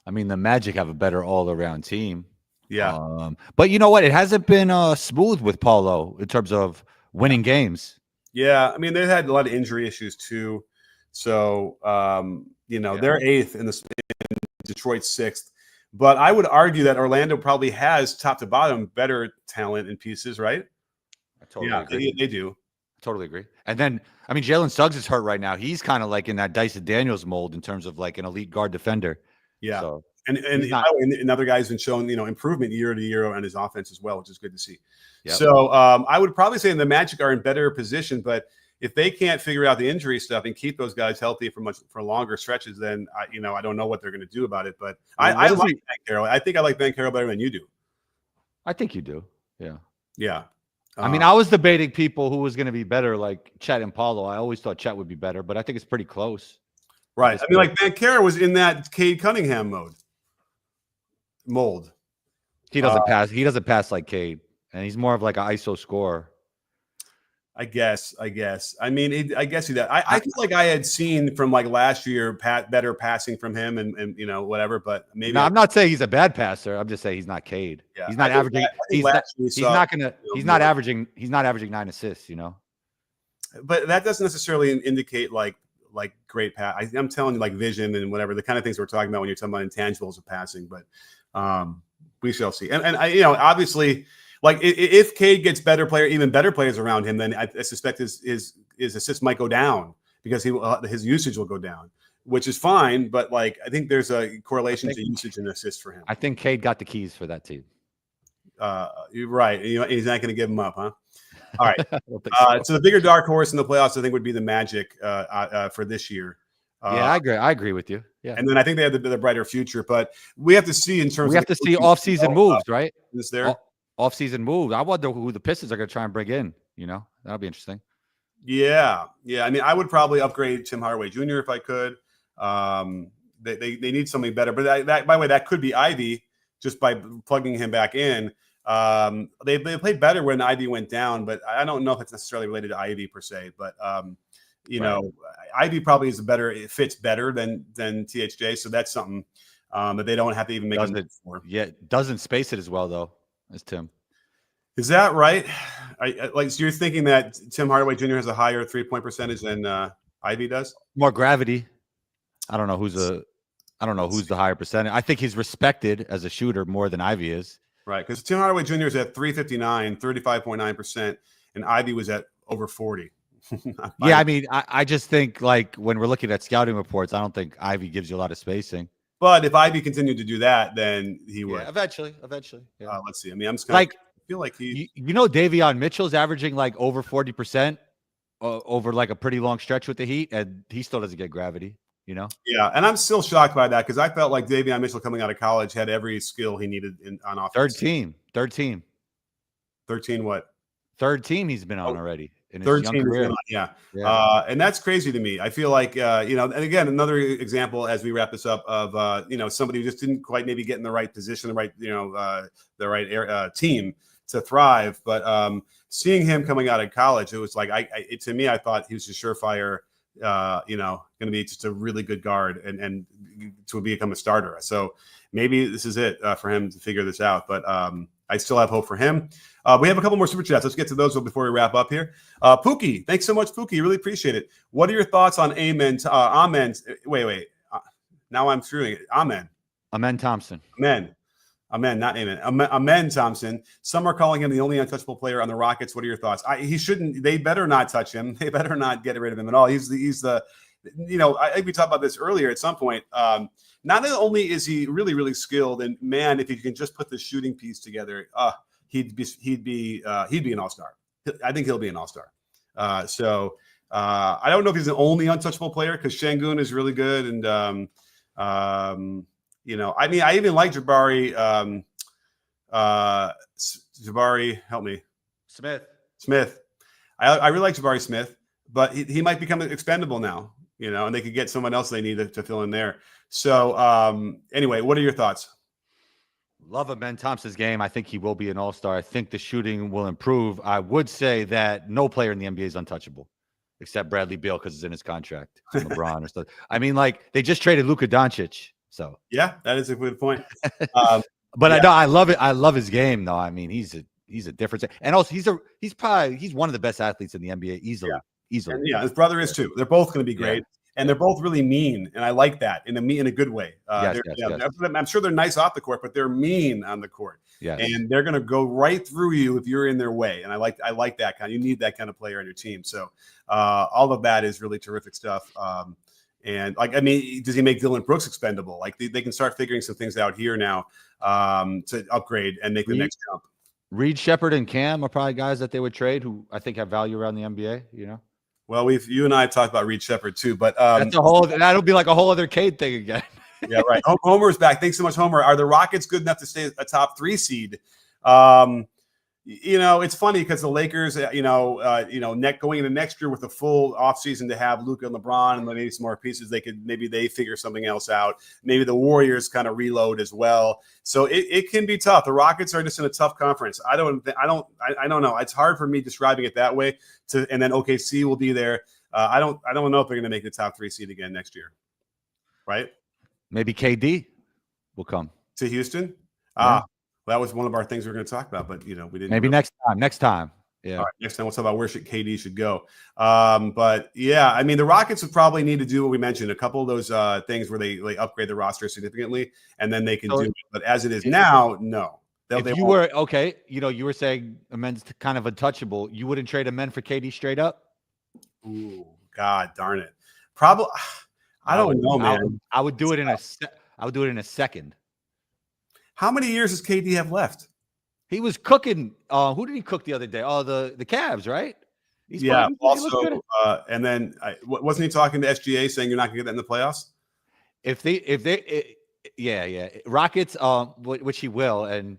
I mean, the Magic have a better all-around team. Yeah, but you know what? It hasn't been smooth with Paulo in terms of winning games. Yeah, I mean they've had a lot of injury issues too. So they're 8th in Detroit 6th. But I would argue that Orlando probably has top to bottom better talent and pieces, right? I totally agree. They do. I totally agree. And then, I mean, Jalen Suggs is hurt right now. He's kind of like in that Dyson Daniels mold in terms of like an elite guard defender. Yeah. So, and other guys have been showing, improvement year to year on his offense as well, which is good to see. Yep. So I would probably say the Magic are in better position, but if they can't figure out the injury stuff and keep those guys healthy for longer stretches, then I don't know what they're going to do about it. But I like Banchero. I think I like Banchero better than you do. I think you do. Yeah. Yeah. I mean, I was debating people who was going to be better, like Chet and Paulo. I always thought Chet would be better, but I think it's pretty close. Right. I mean, like Banchero was in that Cade Cunningham mold. He doesn't pass. He doesn't pass like Cade, and he's more of like an ISO scorer. I guess. I mean, I guess he does. I feel like I had seen from like last year better passing from him and whatever. But maybe I'm not saying he's a bad passer. I'm just saying he's not Cade. Yeah, he's not averaging. He's not averaging 9 assists. But that doesn't necessarily indicate like great pass. I'm telling you, like vision and whatever, the kind of things we're talking about when you're talking about intangibles of passing. But we shall see. And obviously. Like if Cade gets even better players around him, then I suspect his assists might go down because his usage will go down, which is fine. But like I think there's a correlation to usage and assists for him. I think Cade got the keys for that team. You're right. He's not going to give them up, huh? All right. So the bigger dark horse in the playoffs, I think, would be the Magic for this year. Yeah, I agree with you. Yeah, and then I think they have the brighter future, but we have to see in terms. We have to see off-season moves, right? Is there? Off-season moves. I wonder who the Pistons are going to try and bring in. That'll be interesting. Yeah. I mean, I would probably upgrade Tim Hardaway Jr. if I could. They need something better. But that by the way, that could be Ivy just by plugging him back in. They played better when Ivy went down, but I don't know if it's necessarily related to Ivy per se. But Ivy probably it fits better than THJ. So that's something that they don't have to even make a for. Yeah, doesn't space it as well though. As Tim. Is that right? So you're thinking that Tim Hardaway Jr. has a higher 3-point percentage than Ivy does? More gravity. I don't know who's the higher percentage. I think he's respected as a shooter more than Ivy is. Right, because Tim Hardaway Jr. is at 359, 35.9%, and Ivy was at over 40. Yeah, I mean, I just think like when we're looking at scouting reports, I don't think Ivy gives you a lot of spacing. But if Ivy continued to do that, then he would. Yeah, eventually. Yeah. Let's see. I mean, I'm just I feel like he. Davion Mitchell's averaging like over 40% over like a pretty long stretch with the Heat, and he still doesn't get gravity. Yeah, and I'm still shocked by that because I felt like Davion Mitchell coming out of college had every skill he needed on offense. Third team. 13 what? Third team he's been on already. in his young 13 career. yeah. Yeah. And that's crazy to me. I feel like, and again, another example as we wrap this up of, somebody who just didn't quite maybe get in the right position, the right, the right team to thrive. But seeing him coming out of college, it was like, to me, I thought he was a surefire, going to be just a really good guard and to become a starter. So maybe this is it for him to figure this out. But I still have hope for him. We have a couple more super chats. Let's get to those before we wrap up here. Pookie, thanks so much, Pookie. Really appreciate it. What are your thoughts on Amen? Wait. Now I'm screwing it. Amen Thompson. Amen, not Amen. Amen Thompson. Some are calling him the only untouchable player on the Rockets. What are your thoughts? He shouldn't. They better not touch him. They better not get rid of him at all. He's the. I think we talked about this earlier at some point. Not only is he really, really skilled, and man, if he can just put the shooting piece together, he'd be an all-star. I think he'll be an all-star. I don't know if he's the only untouchable player because Şengün is really good, and I even like Jabari. Jabari, help me. Smith. I really like Jabari Smith, but he might become expendable now. And they could get someone else they need to fill in there. So anyway, what are your thoughts? Love Amen Thompson's game. I think he will be an all-star. I think the shooting will improve. I would say that no player in the NBA is untouchable except Bradley Beal because it's in his contract. LeBron or stuff. I mean, like they just traded Luka Doncic. So yeah, that is a good point. But yeah. I love it. I love his game, though. I mean, he's a difference, and also he's one of the best athletes in the NBA easily. And his brother is too. They're both going to be great, and they're both really mean, and I like that in a good way. Yes. I'm sure they're nice off the court, but they're mean on the court. Yes. And they're going to go right through you if you're in their way. And I like that kind. You need that kind of player on your team. So all of that is really terrific stuff. And does he make Dylan Brooks expendable? Like they can start figuring some things out here now to upgrade and make the next jump. Reed Shepherd and Cam are probably guys that they would trade who I think have value around the NBA. Well, you and I have talked about Reed Shepherd too, but that'll be like a whole other Cade thing again. Yeah, right. Homer's back. Thanks so much, Homer. Are the Rockets good enough to stay a top 3 seed? It's funny because the Lakers, going into next year with a full offseason to have Luka and LeBron and maybe some more pieces, they figure something else out. Maybe the Warriors kind of reload as well. So it can be tough. The Rockets are just in a tough conference. I don't know. It's hard for me describing it that way. And then OKC will be there. I don't know if they're going to make the top 3 seed again next year. Right? Maybe KD will come to Houston. Yeah. That was one of our things we were going to talk about, but we didn't. Maybe next time. Yeah. All right, next time we'll talk about where KD should go. But yeah, I mean, the Rockets would probably need to do what we mentioned, a couple of those things where they upgrade the roster significantly, and then they can do it. But as it is now, no. You were saying Amen's kind of untouchable. You wouldn't trade Amen for KD straight up? Ooh, God darn it. Probably. I don't know, man. I would do it in a second. How many years does KD have left? He was cooking. Who did he cook the other day? Oh, the Cavs, right? Also, and then wasn't he talking to SGA saying you're not going to get that in the playoffs? Rockets, which he will, and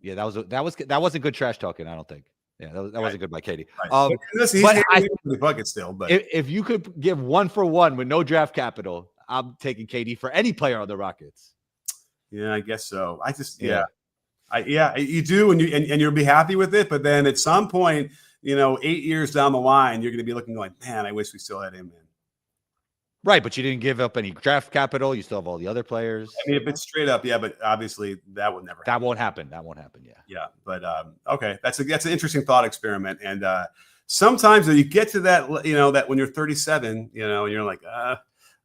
that wasn't good trash talking. I don't think. Yeah, that wasn't good by KD. Right. Listen, he's the bucket still. But if you could give 1-for-1 with no draft capital, I'm taking KD for any player on the Rockets. Yeah, I guess so. You do, and you'll be happy with it. But then at some point, 8 years down the line, you're going to be looking like, man, I wish we still had him in. Right, but you didn't give up any draft capital. You still have all the other players. I mean, if it's straight up, yeah, but obviously that would never. That won't happen. Yeah. Yeah, but okay, that's an interesting thought experiment. And sometimes when you get to that, that when you're 37, and you're like,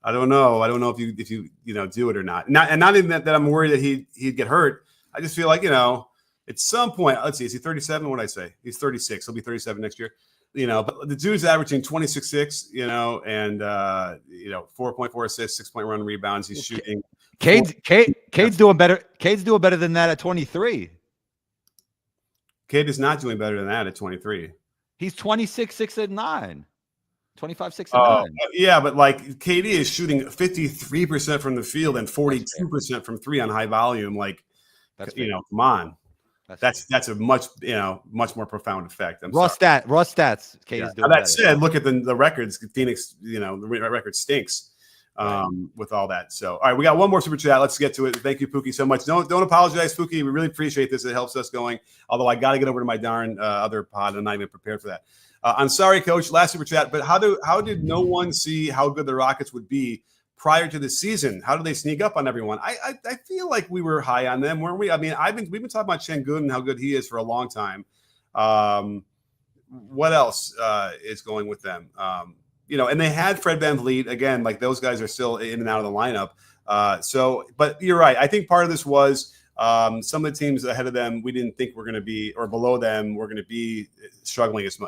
I don't know. I don't know if you do it or not. Not even that I'm worried that he'd get hurt. I just feel like, at some point, let's see, is he 37? What did I say? He's 36. He'll be 37 next year. But the dude's averaging 26.6, and 4.4 assists, 6-point run rebounds. He's shooting. Cade's doing better. Cade's doing better than that at 23. Cade is not doing better than that at 23. He's 26, 6 and 9. 25, 6 and 9. Yeah, but KD is shooting 53% from the field and 42% from 3 on high volume. Come on. That's a much more profound effect. Raw stats. Cade Yeah. is doing Now, that better. said, look at the records. Phoenix, the record stinks Right. with all that. So, all right, we got one more super chat. Let's get to it. Thank you, Pookie, so much. Don't apologize, Pookie. We really appreciate this. It helps us going. Although I got to get over to my darn other pod. I'm not even prepared for that. I'm sorry, Coach. Last super chat, but how did no one see how good the Rockets would be prior to the season? How did they sneak up on everyone? I feel like we were high on them, weren't we? I mean, we've been talking about Şengün and how good he is for a long time. What else is going with them? And they had Fred VanVleet again. Like, those guys are still in and out of the lineup. But you're right. I think part of this was some of the teams ahead of them we didn't think were going to be, or below them were going to be struggling as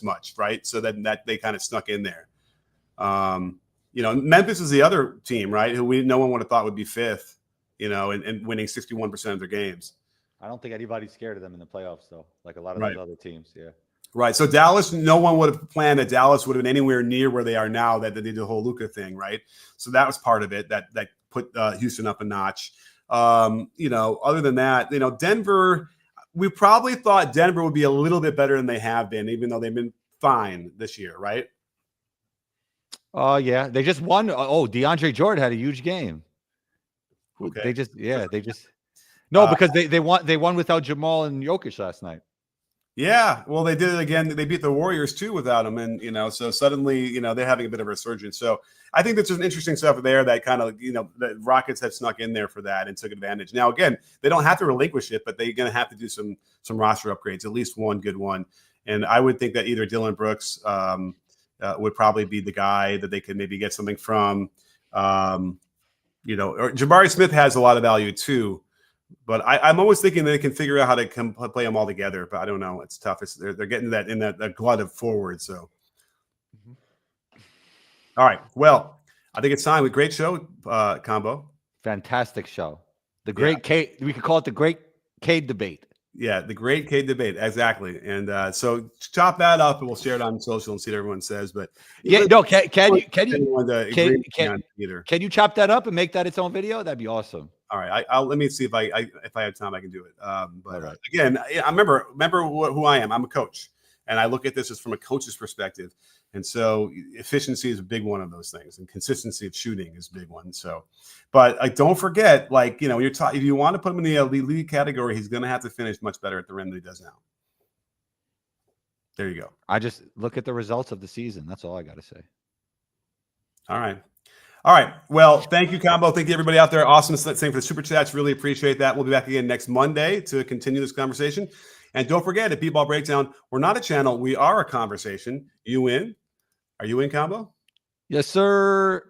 much, right? So that they kind of snuck in there. Memphis is the other team, right? Who no one would have thought would be fifth, and winning 61% of their games. I don't think anybody's scared of them in the playoffs, though. Like a lot of those other teams, yeah. Right. So Dallas, no one would have planned that Dallas would have been anywhere near where they are now, that they did the whole Luka thing, right? So that was part of it that put Houston up a notch. Other than that, Denver, we probably thought Denver would be a little bit better than they have been, even though they've been fine this year, right? Yeah. They just won. DeAndre Jordan had a huge game. Okay. Because they won without Jamal and Jokic last night. Yeah, well, they did it again. They beat the Warriors too without him, and so suddenly, they're having a bit of a resurgence. So I think that's just interesting stuff there that kind of, the Rockets have snuck in there for that and took advantage. Now, again, they don't have to relinquish it, but they're going to have to do some roster upgrades, at least one good one. And I would think that either Dylan Brooks would probably be the guy that they could maybe get something from. Or Jabari Smith has a lot of value too. But I'm always thinking they can figure out how to play them all together. But I don't know. It's tough. They're getting that in that glut of forward. So, All right. Well, I think it's time. Great show, Combo. Fantastic show. The great Cade. We could call it the Great Cade Debate. Yeah, the Great Cade Debate. Exactly. And so chop that up, and we'll share it on social and see what everyone says. But can you chop that up and make that its own video? That'd be awesome. All right, I'll let me see if I have time, I can do it. But again, I remember who I am. I'm a coach, and I look at this as from a coach's perspective. And so efficiency is a big one of those things, and consistency of shooting is a big one. So, but don't forget, when you're if you want to put him in the lead category, he's going to have to finish much better at the rim than he does now. There you go. I just look at the results of the season. That's all I got to say. All right. Well, thank you, Combo. Thank you, everybody out there. Awesome. Same for the super chats. Really appreciate that. We'll be back again next Monday to continue this conversation. And don't forget, at B-Ball Breakdown, we're not a channel. We are a conversation. You in? Are you in, Combo? Yes, sir.